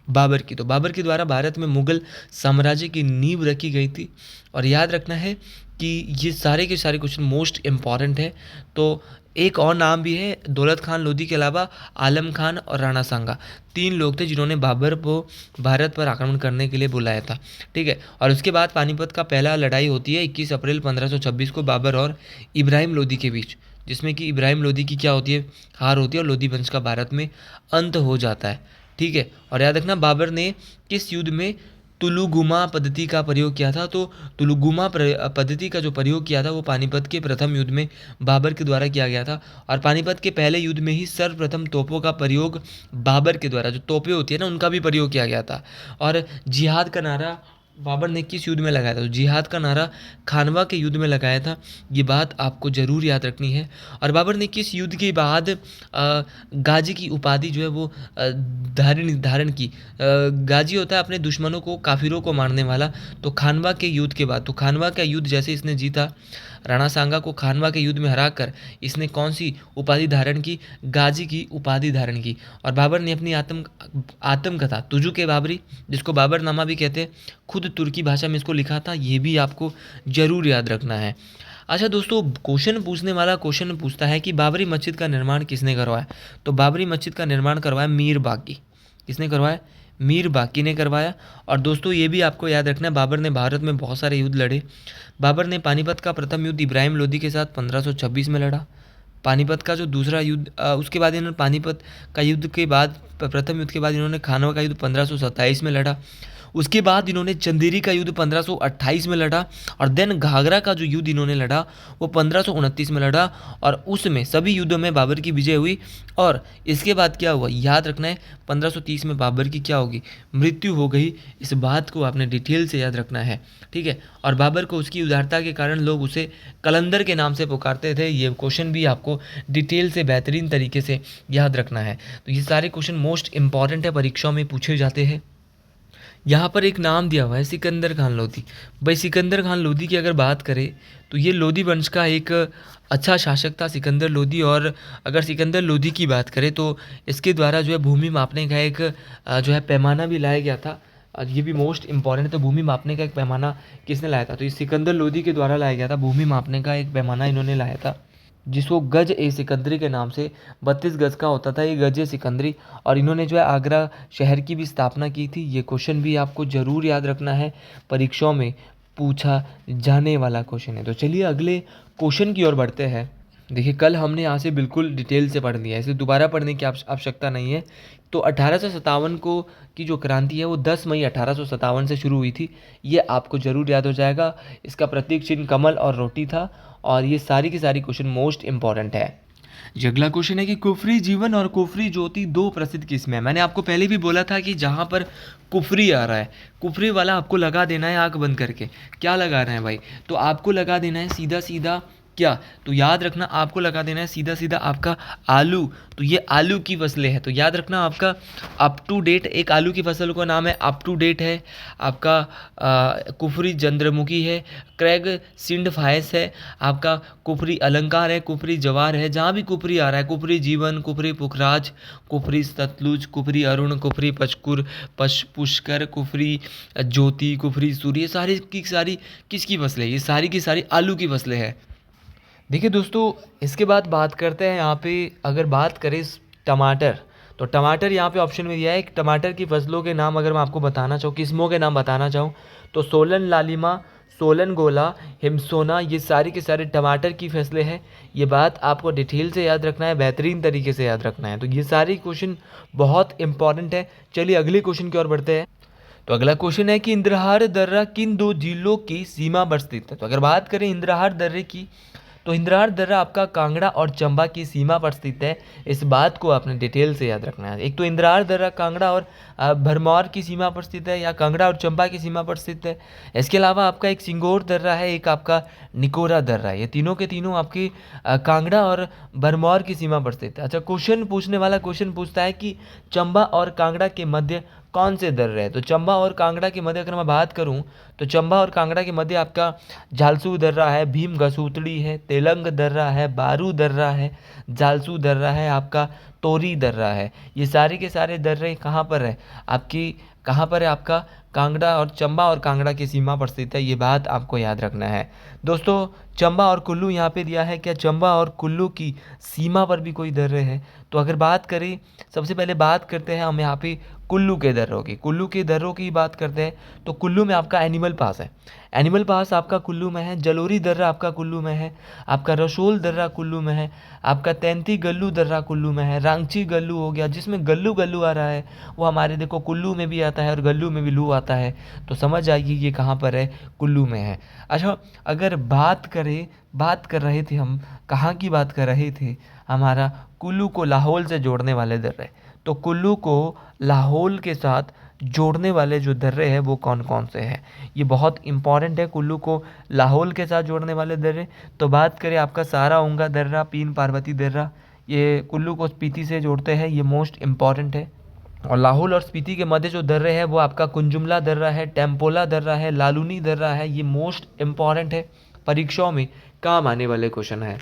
बाबर की, तो बाबर के द्वारा भारत में मुग़ल साम्राज्य की नींव रखी गई थी। और याद रखना है कि ये सारे के सारे क्वेश्चन मोस्ट इम्पॉर्टेंट है। तो एक और नाम भी है दौलत खान लोधी के अलावा, आलम खान और राणा सांगा, 3 लोग थे जिन्होंने बाबर को भारत पर आक्रमण करने के लिए बुलाया था। ठीक है, और उसके बाद पानीपत का पहला लड़ाई होती है 21 अप्रैल 1526 को बाबर और इब्राहिम लोधी के बीच, जिसमें कि इब्राहिम लोधी की क्या होती है, हार होती है और लोधी वंश का भारत में अंत हो जाता है। ठीक है, और याद रखना बाबर ने किस युद्ध में तुलुगुमा पद्धति का प्रयोग किया था। तो तुलुगुमा पद्धति का जो प्रयोग किया था वो पानीपत के प्रथम युद्ध में बाबर के द्वारा किया गया था। और पानीपत के पहले युद्ध में ही सर्वप्रथम तोपों का प्रयोग बाबर के द्वारा, जो तोपें होती है ना, उनका भी प्रयोग किया गया था। और जिहाद का नारा बाबर ने किस युद्ध में लगाया था, तो जिहाद का नारा खानवा के युद्ध में लगाया था। ये बात आपको ज़रूर याद रखनी है। और बाबर ने किस युद्ध के बाद गाजी की उपाधि जो है वो धारण की। गाजी होता है अपने दुश्मनों को, काफिरों को मारने वाला। तो खानवा के युद्ध के बाद, तो खानवा का युद्ध जैसे इसने जीता, राणा सांगा को खानवा के युद्ध में हराकर इसने कौन सी उपाधि धारण की, गाजी की उपाधि धारण की। और बाबर ने अपनी आत्मकथा तुजु के बाबरी, जिसको बाबरनामा भी कहते हैं, खुद तुर्की भाषा में इसको लिखा था। ये भी आपको ज़रूर याद रखना है। अच्छा दोस्तों, क्वेश्चन पूछने वाला क्वेश्चन पूछता है कि बाबरी मस्जिद का निर्माण किसने करवाया। तो बाबरी मस्जिद का निर्माण करवाया मीर बाकी। किसने करवाया, मीर बाकी ने करवाया। और दोस्तों ये भी आपको याद रखना है, बाबर ने भारत में बहुत सारे युद्ध लड़े। बाबर ने पानीपत का प्रथम युद्ध इब्राहिम लोधी के साथ 1526 में लड़ा। पानीपत का जो दूसरा युद्ध, उसके बाद इन्होंने पानीपत का युद्ध के बाद, प्रथम युद्ध के बाद इन्होंने खानवा का युद्ध 1527 में लड़ा। उसके बाद इन्होंने चंदेरी का युद्ध 1528 में लड़ा, और देन घाघरा का जो युद्ध इन्होंने लड़ा वो 1529 में लड़ा, और उसमें सभी युद्धों में बाबर की विजय हुई। और इसके बाद क्या हुआ याद रखना है, 1530 में बाबर की क्या होगी, मृत्यु हो गई। इस बात को आपने डिटेल से याद रखना है, ठीक है। और बाबर को उसकी उदारता के कारण लोग उसे कलंदर के नाम से पुकारते थे। ये क्वेश्चन भी आपको डिटेल से बेहतरीन तरीके से याद रखना है। तो ये सारे क्वेश्चन मोस्ट इंपॉर्टेंट है, परीक्षाओं में पूछे जाते हैं। यहाँ पर एक नाम दिया हुआ है सिकंदर खान लोधी। भाई सिकंदर खान लोधी की अगर बात करें तो ये लोधी वंश का एक अच्छा शासक था सिकंदर लोधी। और अगर सिकंदर लोधी की बात करें तो इसके द्वारा जो है भूमि मापने का एक जो है पैमाना भी लाया गया था। ये भी मोस्ट इंपॉर्टेंट है। तो भूमि मापने का एक पैमाना किसने लाया था, तो ये सिकंदर लोधी के द्वारा लाया गया था। भूमि मापने का एक पैमाना इन्होंने लाया था जिसको गज ए सिकंदरी के नाम से 32 गज का होता था, ये गज ए सिकंदरी। और इन्होंने जो है आगरा शहर की भी स्थापना की थी। ये क्वेश्चन भी आपको ज़रूर याद रखना है, परीक्षाओं में पूछा जाने वाला क्वेश्चन है। तो चलिए अगले क्वेश्चन की ओर बढ़ते हैं। देखिए कल हमने यहाँ से बिल्कुल डिटेल से पढ़ लिया है, इसे दोबारा पढ़ने की आवश्यकता नहीं है। तो 1857 को की जो क्रांति है वो 10 मई 1857 से शुरू हुई थी, ये आपको ज़रूर याद हो जाएगा। इसका प्रतीक चिन्ह कमल और रोटी था। और ये सारी की सारी क्वेश्चन मोस्ट इंपॉर्टेंट है। ये अगला क्वेश्चन है कि कुफरी जीवन और कुफरी ज्योति दो प्रसिद्ध किस्में हैं। मैंने आपको पहले भी बोला था कि जहाँ पर कुफरी आ रहा है, कुफरी वाला आपको लगा देना है आंख बंद करके। क्या लगा रहे हैं भाई, तो आपको लगा देना है सीधा सीधा क्या, तो याद रखना आपको लगा देना है सीधा सीधा आपका आलू। तो ये आलू की फसलें हैं, तो याद रखना आपका अप टू डेट, एक आलू की फसल का नाम है अप टू डेट है आपका, कुफरी चंद्रमुखी है, क्रैग सिंड फायस है आपका, कुफरी अलंकार है, कुफरी जवार है। जहाँ भी कुफरी आ रहा है, कुफरी जीवन, कुफरी पुखराज, कुफरी सतलुज, कुफरी अरुण, कुफरी पचकुर पुष्कर, कुफरी ज्योति, कुफरी सूर्य, ये सारी की सारी किसकी फसलें, ये सारी की सारी आलू की फसलें हैं। देखिए दोस्तों इसके बाद बात करते हैं यहाँ पे, अगर बात करें टमाटर, तो टमाटर यहाँ पे ऑप्शन में दिया है। टमाटर की फसलों के नाम अगर मैं आपको बताना चाहूँ, किस्मों के नाम बताना चाहूँ, तो सोलन लालिमा, सोलन गोला, हिमसोना, ये सारी के सारे टमाटर की फसलें हैं। ये बात आपको डिटेल से याद रखना है, बेहतरीन तरीके से याद रखना है। तो ये सारी क्वेश्चन बहुत इंपॉर्टेंट है। चलिए अगले क्वेश्चन की ओर बढ़ते हैं। तो अगला क्वेश्चन है कि इंद्रहार दर्रा किन दो जिलों की सीमा पर स्थित है। तो अगर बात करें इंद्रहार दर्रे की, तो इंद्रहार दर्रा आपका कांगड़ा और चंबा की सीमा पर स्थित है। इस बात को आपने डिटेल से याद रखना है। एक तो इंद्रहार दर्रा कांगड़ा और भरमौर की सीमा पर स्थित है, या कांगड़ा और चंबा की सीमा पर स्थित है। इसके अलावा आपका एक सिंगोर दर्रा है, एक आपका निकोरा दर्रा है। ये तीनों के तीनों आपकी कांगड़ा और भरमौर की सीमा पर स्थित है। अच्छा, क्वेश्चन पूछने वाला क्वेश्चन पूछता है कि चंबा और कांगड़ा के मध्य कौन से दर्रे हैं। तो चंबा और कांगड़ा के मध्य अगर मैं बात करूं, तो चंबा और कांगड़ा के मध्य आपका झालसू दर्रा है, भीम घसूतड़ी है, तेलंग दर्रा है, बारू दर्रा है, झालसू दर्रा है, आपका तोरी दर्रा है। ये सारे के सारे दर्रे कहाँ पर है आपकी, कहाँ पर है आपका कांगड़ा और चंबा और कांगड़ा की सीमा पर स्थित है। ये बात आपको याद रखना है दोस्तों। चंबा और कुल्लू यहाँ पे दिया है, क्या चंबा और कुल्लू की सीमा पर भी कोई दर्रे है। तो अगर बात करें, सबसे पहले बात करते हैं हम यहाँ पे कुल्लू के दर्रों की। कुल्लू के दर्रों की बात करते हैं तो कुल्लू में आपका एनिमल पास है, एनिमल पास आपका कुल्लू में है। जलोरी दर्रा आपका कुल्लू में है, आपका रसोल दर्रा कुल्लू में है, आपका तैंती गल्लू दर्रा कुल्लू में है। रांची गल्लू हो गया, जिसमें गल्लू गल्लू आ रहा है वो हमारे देखो कुल्लू में भी आता है और गल्लू में भी लू आता है। तो समझ जाइए ये कहाँ पर है, कुल्लू में है। अच्छा, अगर बात कर रहे थे हम, कहाँ की बात कर रहे थे, हमारा कुल्लू को लाहौल से जोड़ने वाले दर्रे। तो कुल्लू को लाहौल के साथ जोड़ने वाले जो दर्रे हैं वो कौन कौन से हैं, ये बहुत इंपॉर्टेंट है। कुल्लू को लाहौल के साथ जोड़ने वाले दर्रे, तो बात करें आपका सारा उंगा दर्रा, पीन पार्वती दर्रा, ये कुल्लू को स्पीति से जोड़ते हैं, ये मोस्ट इंपॉर्टेंट है। और लाहौल और स्पीति के मध्य जो दर्रे है वो आपका कुंजुमला दर्रा है, टेम्पोला दर्रा है, लालूनी दर्रा है। ये मोस्ट इंपॉर्टेंट है, परीक्षाओं में काम आने वाले क्वेश्चन है।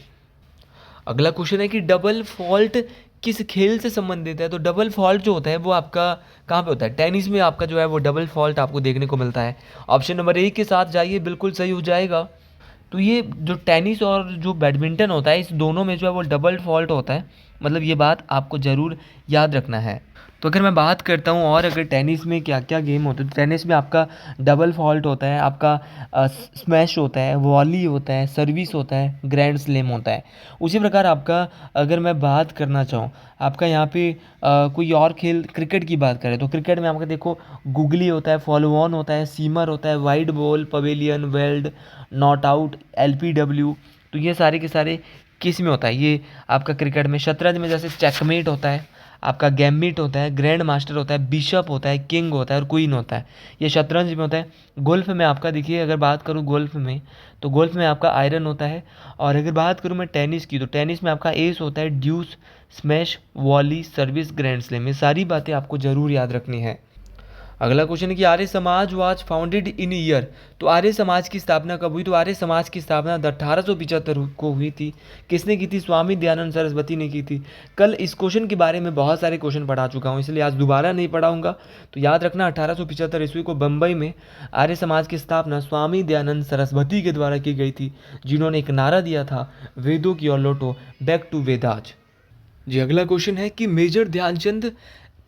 अगला क्वेश्चन है कि डबल फॉल्ट किस खेल से संबंधित है। तो डबल फॉल्ट जो होता है वो आपका कहाँ पे होता है, टेनिस में आपका जो है वो डबल फॉल्ट आपको देखने को मिलता है। ऑप्शन नंबर 1 के साथ जाइए, बिल्कुल सही हो जाएगा। तो ये जो टेनिस और जो बैडमिंटन होता है, इस दोनों में जो है वो डबल फॉल्ट होता है, मतलब ये बात आपको ज़रूर याद रखना है। तो अगर मैं बात करता हूँ और अगर टेनिस में क्या क्या गेम होते हैं, तो टेनिस में आपका डबल फॉल्ट होता है, आपका स्मैश होता है, वॉली होता है, सर्विस होता है, ग्रैंड स्लैम होता है। उसी प्रकार आपका अगर मैं बात करना चाहूँ आपका यहाँ पे कोई और खेल क्रिकेट की बात करें तो क्रिकेट में आपका देखो गुगली होता है, फॉलो ऑन होता है, सीमर होता है, wide ball, pavilion, weld, not out, LBW. तो ये सारे के सारे किस में होता है, ये आपका क्रिकेट में। शतरंज में जैसे चेकमेट होता है, आपका गैम्बिट होता है, ग्रैंड मास्टर होता है, बिशप होता है, किंग होता है और क्वीन होता है। ये शतरंज में होता है। गोल्फ में आपका देखिए अगर बात करूँ गोल्फ में, तो गोल्फ में आपका आयरन होता है। और अगर बात करूँ मैं टेनिस की, तो टेनिस में आपका एस होता है, deuce, smash, volley, service, grand slam. ये सारी बातें आपको ज़रूर याद रखनी है। अगला क्वेश्चन है कि Arya Samaj was founded in year. तो आर्य समाज की स्थापना कब हुई, तो आर्य समाज की स्थापना 1875 को हुई थी। किसने की थी, स्वामी दयानंद सरस्वती ने की थी। कल इस क्वेश्चन के बारे में बहुत सारे क्वेश्चन पढ़ा चुका हूँ, इसलिए आज दोबारा नहीं पढ़ाऊंगा। तो याद रखना 1875 ईस्वी को बम्बई में आर्य समाज की स्थापना स्वामी दयानंद सरस्वती के द्वारा की गई थी, जिन्होंने एक नारा दिया था, वेदों की ओर लौटो, बैक टू वेदाज। जी अगला क्वेश्चन है कि मेजर ध्यानचंद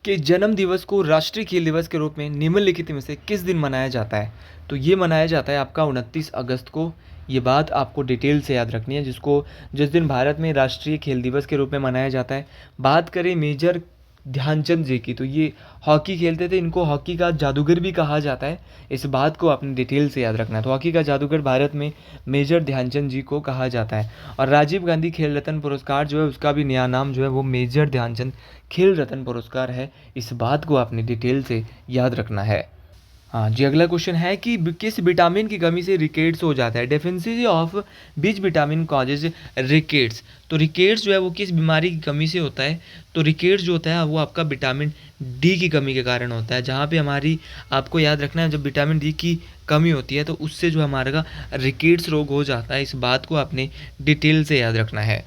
के जन्म दिवस को राष्ट्रीय खेल दिवस के रूप में निम्नलिखित में से किस दिन मनाया जाता है। तो ये मनाया जाता है आपका 29 अगस्त को। ये बात आपको डिटेल से याद रखनी है, जिस दिन भारत में राष्ट्रीय खेल दिवस के रूप में मनाया जाता है। बात करें मेजर ध्यानचंद जी की, तो ये हॉकी खेलते थे, इनको हॉकी का जादूगर भी कहा जाता है। इस बात को आपने डिटेल से याद रखना है। तो हॉकी का जादूगर भारत में मेजर ध्यानचंद जी को कहा जाता है। और राजीव गांधी खेल रत्न पुरस्कार जो है उसका भी नया नाम जो है वो मेजर ध्यानचंद खेल रत्न पुरस्कार है। इस बात को आपने डिटेल से याद रखना है। हाँ जी अगला क्वेश्चन है कि किस विटामिन की कमी से रिकेट्स हो जाता है। Deficiency of beach vitamin causes rickets. तो रिकेट्स जो है वो किस बीमारी की कमी से होता है, तो रिकेट्स जो होता है वो आपका विटामिन डी की कमी के कारण होता है। जहाँ पे हमारी आपको याद रखना है, जब विटामिन डी की कमी होती है तो उससे जो हमारा रिकेट्स रोग हो जाता है। इस बात को आपने डिटेल से याद रखना है।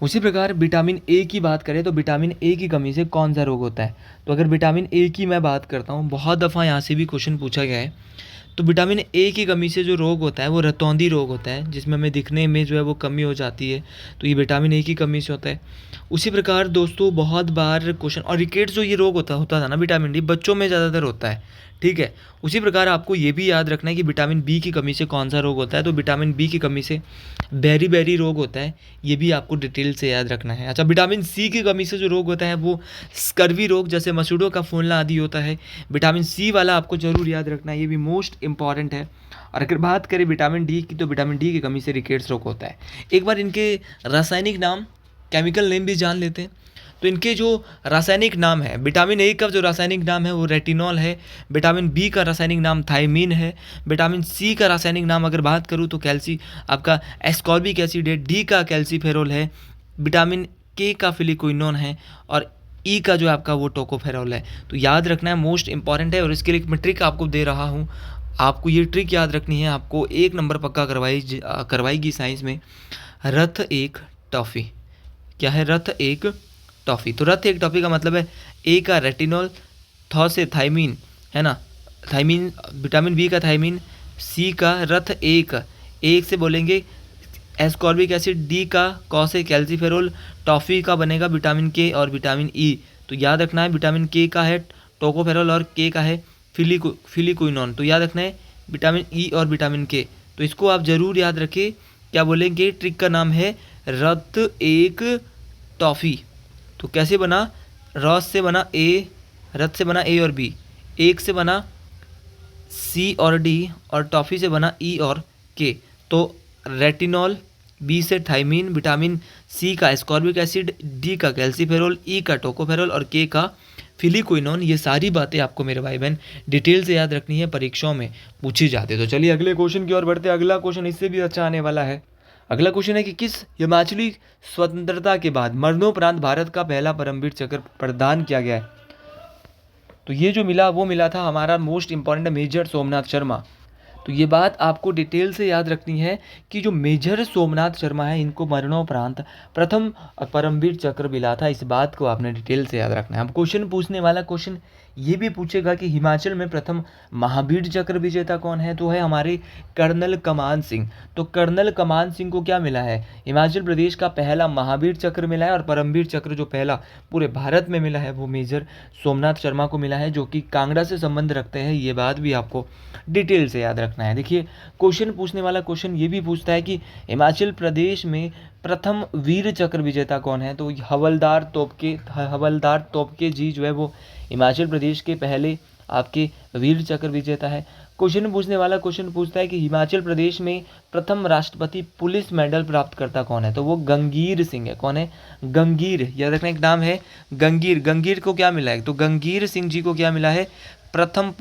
उसी प्रकार विटामिन ए की बात करें तो विटामिन ए की कमी से कौन सा रोग होता है। तो अगर विटामिन ए की मैं बात करता हूँ, बहुत दफ़ा यहाँ से भी क्वेश्चन पूछा गया है। तो विटामिन ए की कमी से जो रोग होता है वो रतौंधी रोग होता है, जिसमें हमें दिखने में जो है वो कमी हो जाती है। तो ये विटामिन ए की कमी से होता है। उसी प्रकार दोस्तों बहुत बार क्वेश्चन, और रिकेट्स जो ये रोग होता था ना विटामिन डी, बच्चों में ज़्यादातर होता है, ठीक है। उसी प्रकार आपको ये भी याद रखना है कि विटामिन बी की कमी से कौन सा रोग होता है। तो विटामिन बी की कमी से बेरी रोग होता है, ये भी आपको डिटेल से याद रखना है। अच्छा, विटामिन सी की कमी से जो रोग होता है वो स्कर्वी रोग, जैसे मसूड़ों का फूलना आदि होता है। विटामिन सी वाला आपको जरूर याद रखना है, ये भी मोस्ट इंपॉर्टेंट है। और अगर बात करें विटामिन डी की, तो विटामिन डी की कमी से रिकेट्स रोग होता है। एक बार इनके रासायनिक नाम, केमिकल नेम भी जान लेते हैं। तो इनके जो रासायनिक नाम है, विटामिन ए का जो रासायनिक नाम है वो रेटिनॉल है। विटामिन बी का रासायनिक नाम थायमीन है। विटामिन सी का रासायनिक नाम अगर बात करूँ तो आपका एस्कॉर्बिक एसिड है। डी का कैल्सीफेरोल है। विटामिन के का फिलिक्विनोन है। और ई का जो आपका वो टोकोफेरोल है। तो याद रखना है, मोस्ट इंपॉर्टेंट है। और इसके लिए मैं ट्रिक आपको दे रहा हूँ, आपको ये ट्रिक याद रखनी है, आपको 1 नंबर पक्का करवाएगी साइंस में। रथ एक टॉफ़ी, क्या है, रथ एक टॉफ़ी। तो रथ एक टॉफ़ी का मतलब है ए का रेटिनॉल, थौ से थायमीन, है ना, थायमीन, विटामिन बी का थायमीन, सी का रथ एक से बोलेंगे एस्कॉर्बिक एसिड, डी का कौ से कैल्सीफेरोल, टॉफ़ी का बनेगा विटामिन के और विटामिन ई। तो याद रखना है विटामिन के का है टोकोफेरोल और के का है फिलिक्विनोन। तो याद रखना है विटामिन ई और विटामिन के। तो इसको आप ज़रूर याद रखें। क्या बोलेंगे, ट्रिक का नाम है रथ एक टॉफ़ी। तो कैसे बना, रथ से बना ए, रथ से बना ए और बी, एक से बना सी और डी, और टॉफ़ी से बना ई और के। तो रेटिनॉल, बी से थायमीन, विटामिन सी का एस्कॉर्बिक एसिड, डी का कैल्सीफेरोल, ई का टोकोफेरोल और के का फिलिक्विनोन। ये सारी बातें आपको मेरे भाई बहन डिटेल से याद रखनी है, परीक्षाओं में पूछी जाती है। तो चलिए अगले क्वेश्चन की ओर बढ़ते हैं। अगला क्वेश्चन इससे भी अच्छा आने वाला है। अगला क्वेश्चन है कि किस हिमाचली स्वतंत्रता के बाद मरणोपरांत भारत का पहला परमवीर चक्र प्रदान किया गया है। तो ये जो मिला वो मिला था हमारा most important major Somnath Sharma. तो ये बात आपको डिटेल से याद रखनी है कि जो मेजर सोमनाथ शर्मा है, इनको मरणोपरांत प्रथम परमवीर चक्र मिला था। इस बात को आपने डिटेल से याद रखना है। अब क्वेश्चन पूछने वाला क्वेश्चन ये भी पूछेगा कि हिमाचल में प्रथम महावीर चक्र विजेता कौन है, तो है हमारे कर्नल कमान सिंह। तो कर्नल कमान सिंह को क्या मिला है, हिमाचल प्रदेश का पहला महावीर चक्र मिला है। और परमवीर चक्र जो पहला पूरे भारत में मिला है वो मेजर सोमनाथ शर्मा को मिला है, जो कि कांगड़ा से संबंध रखते हैं। ये बात भी आपको डिटेल से याद रखना है। देखिए क्वेश्चन पूछने वाला क्वेश्चन ये भी पूछता है कि हिमाचल प्रदेश में प्रथम वीर चक्र विजेता कौन है, तो हवलदार तोपके जी जो है वो हिमाचल प्रदेश के पहले आपके वीर चक्र विजेता है। क्वेश्चन पूछने वाला क्वेश्चन पूछता है कि हिमाचल प्रदेश में प्रथम राष्ट्रपति पुलिस मेडल प्राप्त करता कौन है, तो वो गंगीर सिंह है। कौन है, गंगीर, याद रखना एक नाम है गंगीर। गंगीर को क्या मिला है, तो गंगीर सिंह जी को क्या मिला है, प्रथम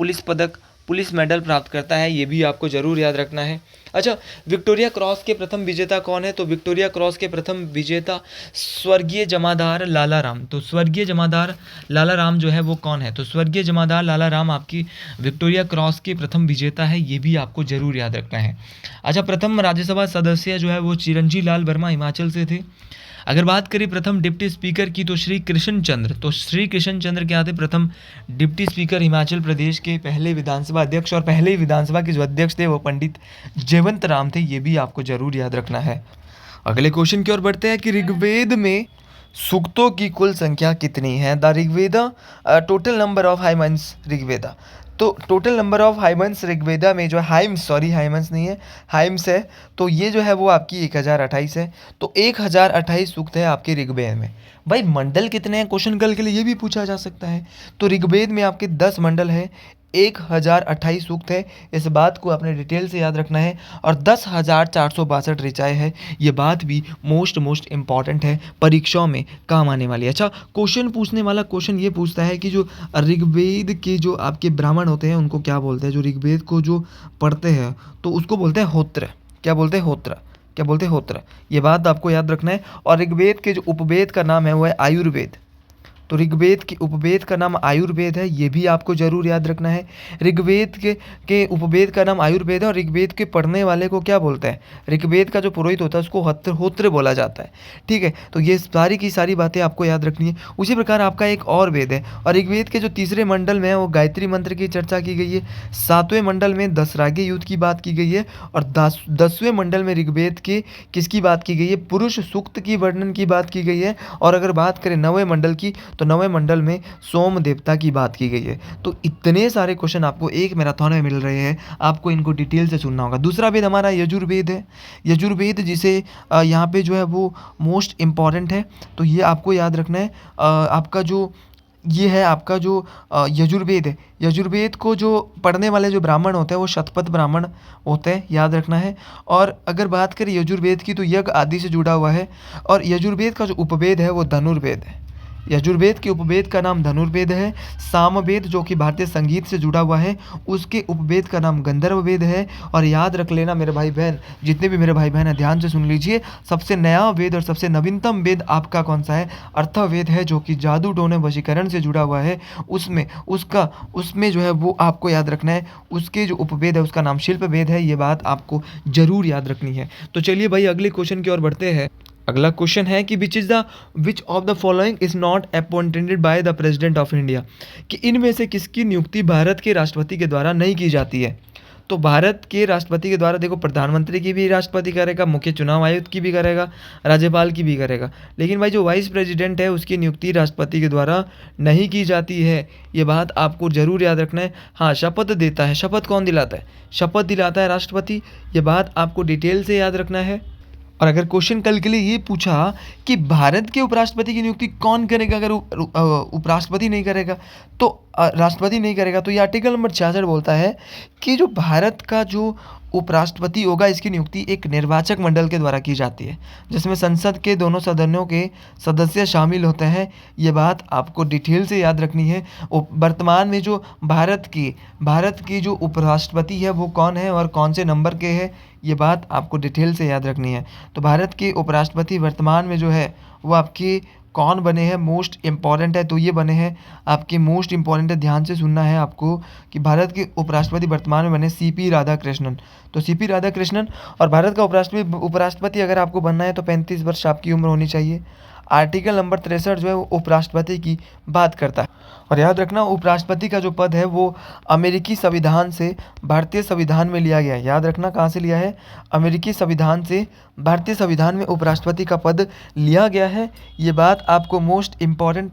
पुलिस मेडल प्राप्त करता है। ये भी आपको जरूर याद रखना है। अच्छा, विक्टोरिया क्रॉस के प्रथम विजेता कौन है, तो विक्टोरिया क्रॉस के प्रथम विजेता स्वर्गीय जमादार लाला राम। तो स्वर्गीय जमादार लाला राम जो है वो कौन है, तो स्वर्गीय जमादार लाला राम आपकी विक्टोरिया क्रॉस के प्रथम विजेता है। ये भी आपको जरूर याद रखना है। अच्छा, प्रथम राज्यसभा सदस्य जो है वो चिरंजी लाल वर्मा हिमाचल से थे। अगर बात करें प्रथम डिप्टी स्पीकर की, तो श्री कृष्ण चंद्र क्या थे, प्रथम डिप्टी स्पीकर हिमाचल प्रदेश के पहले विधानसभा अध्यक्ष। और पहले विधानसभा के जो अध्यक्ष थे वो पंडित जयवंत राम थे। ये भी आपको जरूर याद रखना है। अगले क्वेश्चन की ओर बढ़ते हैं कि ऋग्वेद में सूक्तों की कुल संख्या कितनी है। The Rigveda total number of hymns Rigveda. तो total number of hymns Rigveda में जो हाइम्स नहीं है, हाइम्स है, तो ये जो है वो आपकी 1028 है। तो 1028 सूक्त है आपके ऋग्वेद में। भाई मंडल कितने हैं, क्वेश्चन कल के लिए ये भी पूछा जा सकता है। तो ऋग्वेद में आपके 10 मंडल है, 1028 सूक्त है। इस बात को आपने डिटेल से याद रखना है। और 10,462 ऋचाएँ है। ये बात भी मोस्ट इंपॉर्टेंट है, परीक्षाओं में काम आने वाली है। अच्छा, क्वेश्चन पूछने वाला क्वेश्चन ये पूछता है कि जो ऋग्वेद के जो आपके ब्राह्मण होते हैं उनको क्या बोलते हैं, जो ऋग्वेद को जो पढ़ते हैं तो उसको बोलते हैं होत्र। क्या बोलते हैं, होत्र। ये बात आपको याद रखना है। और ऋग्वेद के जो उपवेद का नाम है वो है आयुर्वेद। तो ऋग्वेद के उपवेद का नाम आयुर्वेद है। ये भी आपको जरूर याद रखना है। ऋग्वेद के उपवेद का नाम आयुर्वेद है। और ऋग्वेद के पढ़ने वाले को क्या बोलते हैं, ऋग्वेद का जो पुरोहित होता है उसको होत्र बोला जाता है। ठीक है, तो ये सारी की सारी बातें आपको याद रखनी है। उसी प्रकार आपका एक और वेद है, और ऋग्वेद के जो तीसरे मंडल में है वो गायत्री मंत्र की चर्चा की गई है। 7वें मंडल में दशराग्य युद्ध की बात की गई है। और 10वें मंडल में ऋग्वेद के किसकी बात की गई है, पुरुष सूक्त की वर्णन की बात की गई है। और अगर बात करें 9वें मंडल की, तो 9वें मंडल में सोम देवता की बात की गई है। तो इतने सारे क्वेश्चन आपको एक मैराथन में मिल रहे हैं, आपको इनको डिटेल से सुनना होगा। दूसरा वेद हमारा यजुर्वेद है। यजुर्वेद जिसे यहाँ पे जो है वो मोस्ट इम्पॉर्टेंट है, तो ये आपको याद रखना है। आपका जो ये है आपका जो यजुर्वेद है, यजुर्वेद को जो पढ़ने वाले जो ब्राह्मण होते हैं वो शतपथ ब्राह्मण होते हैं, याद रखना है। और अगर बात करें यजुर्वेद की, तो यज्ञ आदि से जुड़ा हुआ है। और यजुर्वेद का जो उपवेद है वो धनुर्वेद है। यजुर्वेद के उपवेद का नाम धनुर्वेद है। सामवेद जो कि भारतीय संगीत से जुड़ा हुआ है, उसके उपवेद का नाम गंधर्व वेद है। और याद रख लेना मेरे भाई बहन, जितने भी मेरे भाई बहन हैं ध्यान से सुन लीजिए, सबसे नया वेद और सबसे नवीनतम वेद आपका कौन सा है, अर्थवेद है, जो कि जादू टोने वशीकरण से जुड़ा हुआ है। उसमें जो है वो आपको याद रखना है। उसके जो उपवेद है उसका नाम शिल्प वेद है। ये बात आपको जरूर याद रखनी है। तो चलिए भाई अगले क्वेश्चन की ओर बढ़ते हैं। अगला क्वेश्चन है कि which of the following is not appointed by the president of India, कि इनमें से किसकी नियुक्ति भारत के राष्ट्रपति के द्वारा नहीं की जाती है। तो भारत के राष्ट्रपति के द्वारा देखो, प्रधानमंत्री की भी राष्ट्रपति करेगा, मुख्य चुनाव आयुक्त की भी करेगा, राज्यपाल की भी करेगा, लेकिन भाई जो वाइस प्रेसिडेंट है उसकी नियुक्ति राष्ट्रपति के द्वारा नहीं की जाती है। ये बात आपको जरूर याद रखना है। हाँ, शपथ देता है, शपथ कौन दिलाता है, शपथ दिलाता है राष्ट्रपति। ये बात आपको डिटेल से याद रखना है। और अगर क्वेश्चन कल के लिए ये पूछा कि भारत के उपराष्ट्रपति की नियुक्ति कौन करेगा, अगर उपराष्ट्रपति नहीं करेगा तो राष्ट्रपति नहीं करेगा, तो ये आर्टिकल नंबर 66 बोलता है कि जो भारत का जो उपराष्ट्रपति होगा इसकी नियुक्ति एक निर्वाचक मंडल के द्वारा की जाती है, जिसमें संसद के दोनों सदनों के सदस्य शामिल होते हैं। ये बात आपको डिटेल से याद रखनी है। वर्तमान में जो भारत की जो उपराष्ट्रपति है वो कौन है और कौन से नंबर के है, ये बात आपको डिटेल से याद रखनी है। तो भारत के उपराष्ट्रपति वर्तमान में जो है वो आपके कौन बने हैं, मोस्ट इम्पॉर्टेंट है, तो ये बने हैं आपके मोस्ट इम्पॉर्टेंट है, ध्यान से सुनना है आपको कि भारत के उपराष्ट्रपति वर्तमान में बने सीपी राधाकृष्णन। तो सीपी राधाकृष्णन। और भारत का उपराष्ट्रपति अगर आपको बनना है तो 35 वर्ष आपकी उम्र होनी चाहिए। आर्टिकल नंबर 63 जो है वो उपराष्ट्रपति की बात करता है। और याद रखना, उपराष्ट्रपति का जो पद है वो अमेरिकी संविधान से भारतीय संविधान में लिया गया है। याद रखना कहाँ से लिया है, अमेरिकी संविधान से भारतीय संविधान में उपराष्ट्रपति का पद लिया गया है। ये बात आपको मोस्ट इम्पॉर्टेंट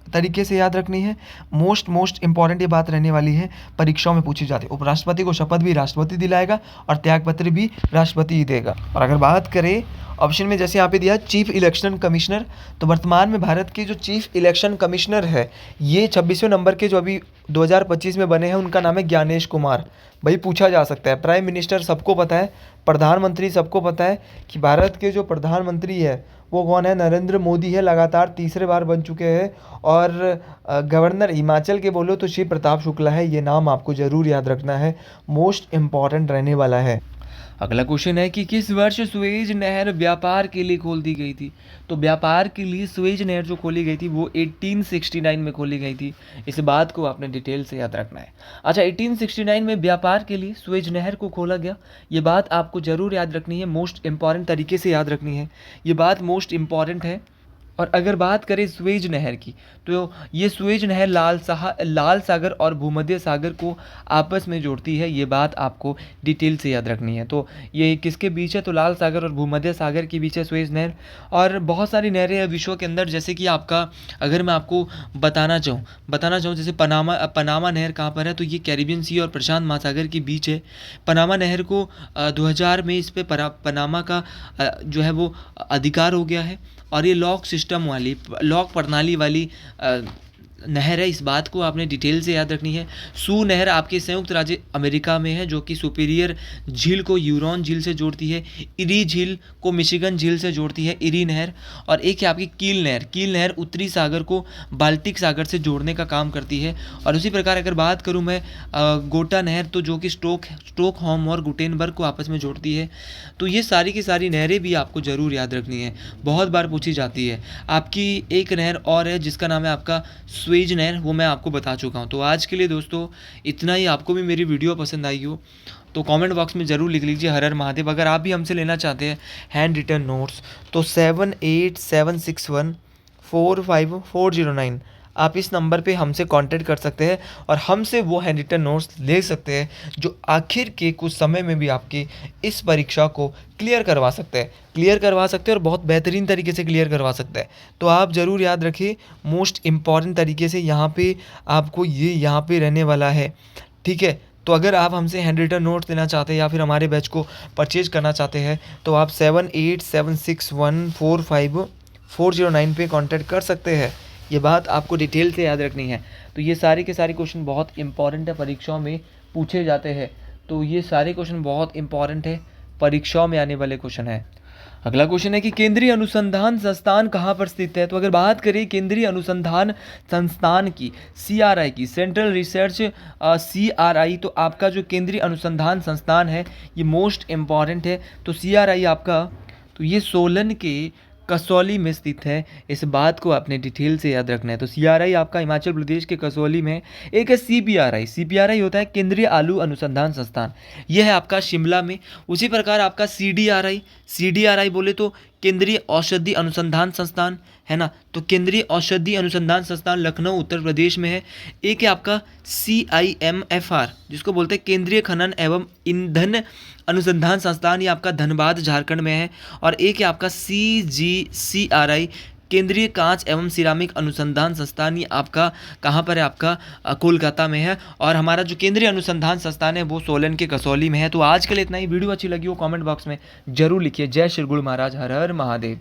तरीके से याद रखनी है। मोस्ट इम्पॉर्टेंट ये बात रहने वाली है, परीक्षाओं में पूछी जाती है। उपराष्ट्रपति को शपथ भी राष्ट्रपति दिलाएगा और त्यागपत्र भी राष्ट्रपति ही देगा। और अगर बात करें ऑप्शन में, जैसे यहाँ पे दिया चीफ इलेक्शन कमिश्नर, तो वर्तमान में भारत के जो चीफ इलेक्शन कमिश्नर है ये 26वें नंबर के जो अभी 2025 में बने हैं, उनका नाम है ज्ञानेश कुमार। भाई पूछा जा सकता है, प्राइम मिनिस्टर सबको पता है, प्रधानमंत्री सबको पता है कि भारत के जो प्रधानमंत्री है वो कौन है, नरेंद्र मोदी है, लगातार तीसरे बार बन चुके हैं। और गवर्नर हिमाचल के बोलो तो शिव प्रताप शुक्ला है। ये नाम आपको ज़रूर याद रखना है, मोस्ट इम्पॉर्टेंट रहने वाला है। अगला क्वेश्चन है कि किस वर्ष सुएज नहर व्यापार के लिए खोल दी गई थी। तो व्यापार के लिए सुएज नहर जो खोली गई थी वो 1869 में खोली गई थी। इस बात को आपने डिटेल से याद रखना है। अच्छा, 1869 में व्यापार के लिए सुएज नहर को खोला गया, ये बात आपको ज़रूर याद रखनी है, मोस्ट इम्पॉर्टेंट तरीके से याद रखनी है, ये बात मोस्ट इम्पॉर्टेंट है। और अगर बात करें सुएज नहर की, तो ये सुएज नहर लाल सागर और भूमध्य सागर को आपस में जोड़ती है, ये बात आपको डिटेल से याद रखनी है। तो ये किसके बीच है, तो लाल सागर और भूमध्य सागर के बीच है सुएज नहर। और बहुत सारी नहरें हैं विश्व के अंदर, जैसे कि आपका अगर मैं आपको बताना चाहूँ जैसे पनामा नहर कहाँ पर है, तो ये कैरिबियन सी और प्रशांत महासागर के बीच है। पनामा नहर को 2000 में इस पे पनामा का जो है वो अधिकार हो गया है। और ये लॉक प्रणाली वाली नहर है, इस बात को आपने डिटेल से याद रखनी है। सू नहर आपके संयुक्त राज्य अमेरिका में है, जो कि सुपीरियर झील को यूरोन झील से जोड़ती है, इरी झील को मिशिगन झील से जोड़ती है, इरी नहर। और एक है आपकी कील नहर उत्तरी सागर को बाल्टिक सागर से जोड़ने का काम करती है। और उसी प्रकार अगर बात करूँ मैं गोटा नहर, तो जो कि स्टॉकहोम और गुटेनबर्ग को आपस में जोड़ती है। तो ये सारी की सारी नहरें भी आपको ज़रूर याद रखनी है, बहुत बार पूछी जाती है। आपकी एक नहर और है जिसका नाम है आपका सुएज नहर, वो मैं आपको बता चुका हूँ। तो आज के लिए दोस्तों इतना ही। आपको भी मेरी वीडियो पसंद आई हो तो कमेंट बॉक्स में ज़रूर लिख लीजिए हर हर महादेव। अगर आप भी हमसे लेना चाहते हैं हैंड रिटन नोट्स तो 7876145409 आप इस नंबर पे हमसे कांटेक्ट कर सकते हैं और हमसे वो हैंड रिटन नोट्स ले सकते हैं जो आखिर के कुछ समय में भी आपकी इस परीक्षा को क्लियर करवा सकते हैं और बहुत बेहतरीन तरीके से क्लियर करवा सकते हैं। तो आप ज़रूर याद रखिए, मोस्ट इम्पॉर्टेंट तरीके से यहाँ पे आपको ये यहाँ पे रहने वाला है, ठीक है। तो अगर आप हमसे हैंड रिटन नोट्स लेना चाहते हैं या फिर हमारे बैच को परचेज करना चाहते हैं तो आप 7876145409 पे कांटेक्ट कर सकते हैं। ये बात आपको डिटेल से याद रखनी है। तो ये सारे के सारे क्वेश्चन बहुत इंपॉर्टेंट है, परीक्षाओं में पूछे जाते हैं। तो ये सारे क्वेश्चन बहुत इंपॉर्टेंट है, परीक्षाओं में आने वाले क्वेश्चन है। अगला क्वेश्चन है कि केंद्रीय अनुसंधान संस्थान कहाँ पर स्थित है। तो अगर बात करें केंद्रीय अनुसंधान संस्थान की, CRI की, सेंट्रल रिसर्च CRI, तो आपका जो केंद्रीय अनुसंधान संस्थान है ये मोस्ट इम्पॉर्टेंट है। तो CRI आपका, तो ये सोलन के कसौली में स्थित है, इस बात को आपने डिटेल से याद रखना है। तो CRI आपका हिमाचल प्रदेश के कसौली में। एक है CPRI होता है केंद्रीय आलू अनुसंधान संस्थान, यह है आपका शिमला में। उसी प्रकार आपका CDRI बोले तो केंद्रीय औषधि अनुसंधान संस्थान है ना, तो केंद्रीय औषधि अनुसंधान संस्थान लखनऊ उत्तर प्रदेश में है। एक है आपका CIMFR जिसको बोलते हैं केंद्रीय खनन एवं ईंधन अनुसंधान संस्थान, ये आपका धनबाद झारखंड में है। और एक है आपका CGCRI केंद्रीय कांच एवं सिरामिक अनुसंधान संस्थान, ये आपका कहाँ पर है, आपका कोलकाता में है। और हमारा जो केंद्रीय अनुसंधान संस्थान है वो सोलन के कसौली में है। तो आज के लिए इतना ही। वीडियो अच्छी लगी हो कमेंट बॉक्स में जरूर लिखिए। जय श्री गुरु महाराज, हर हर महादेव।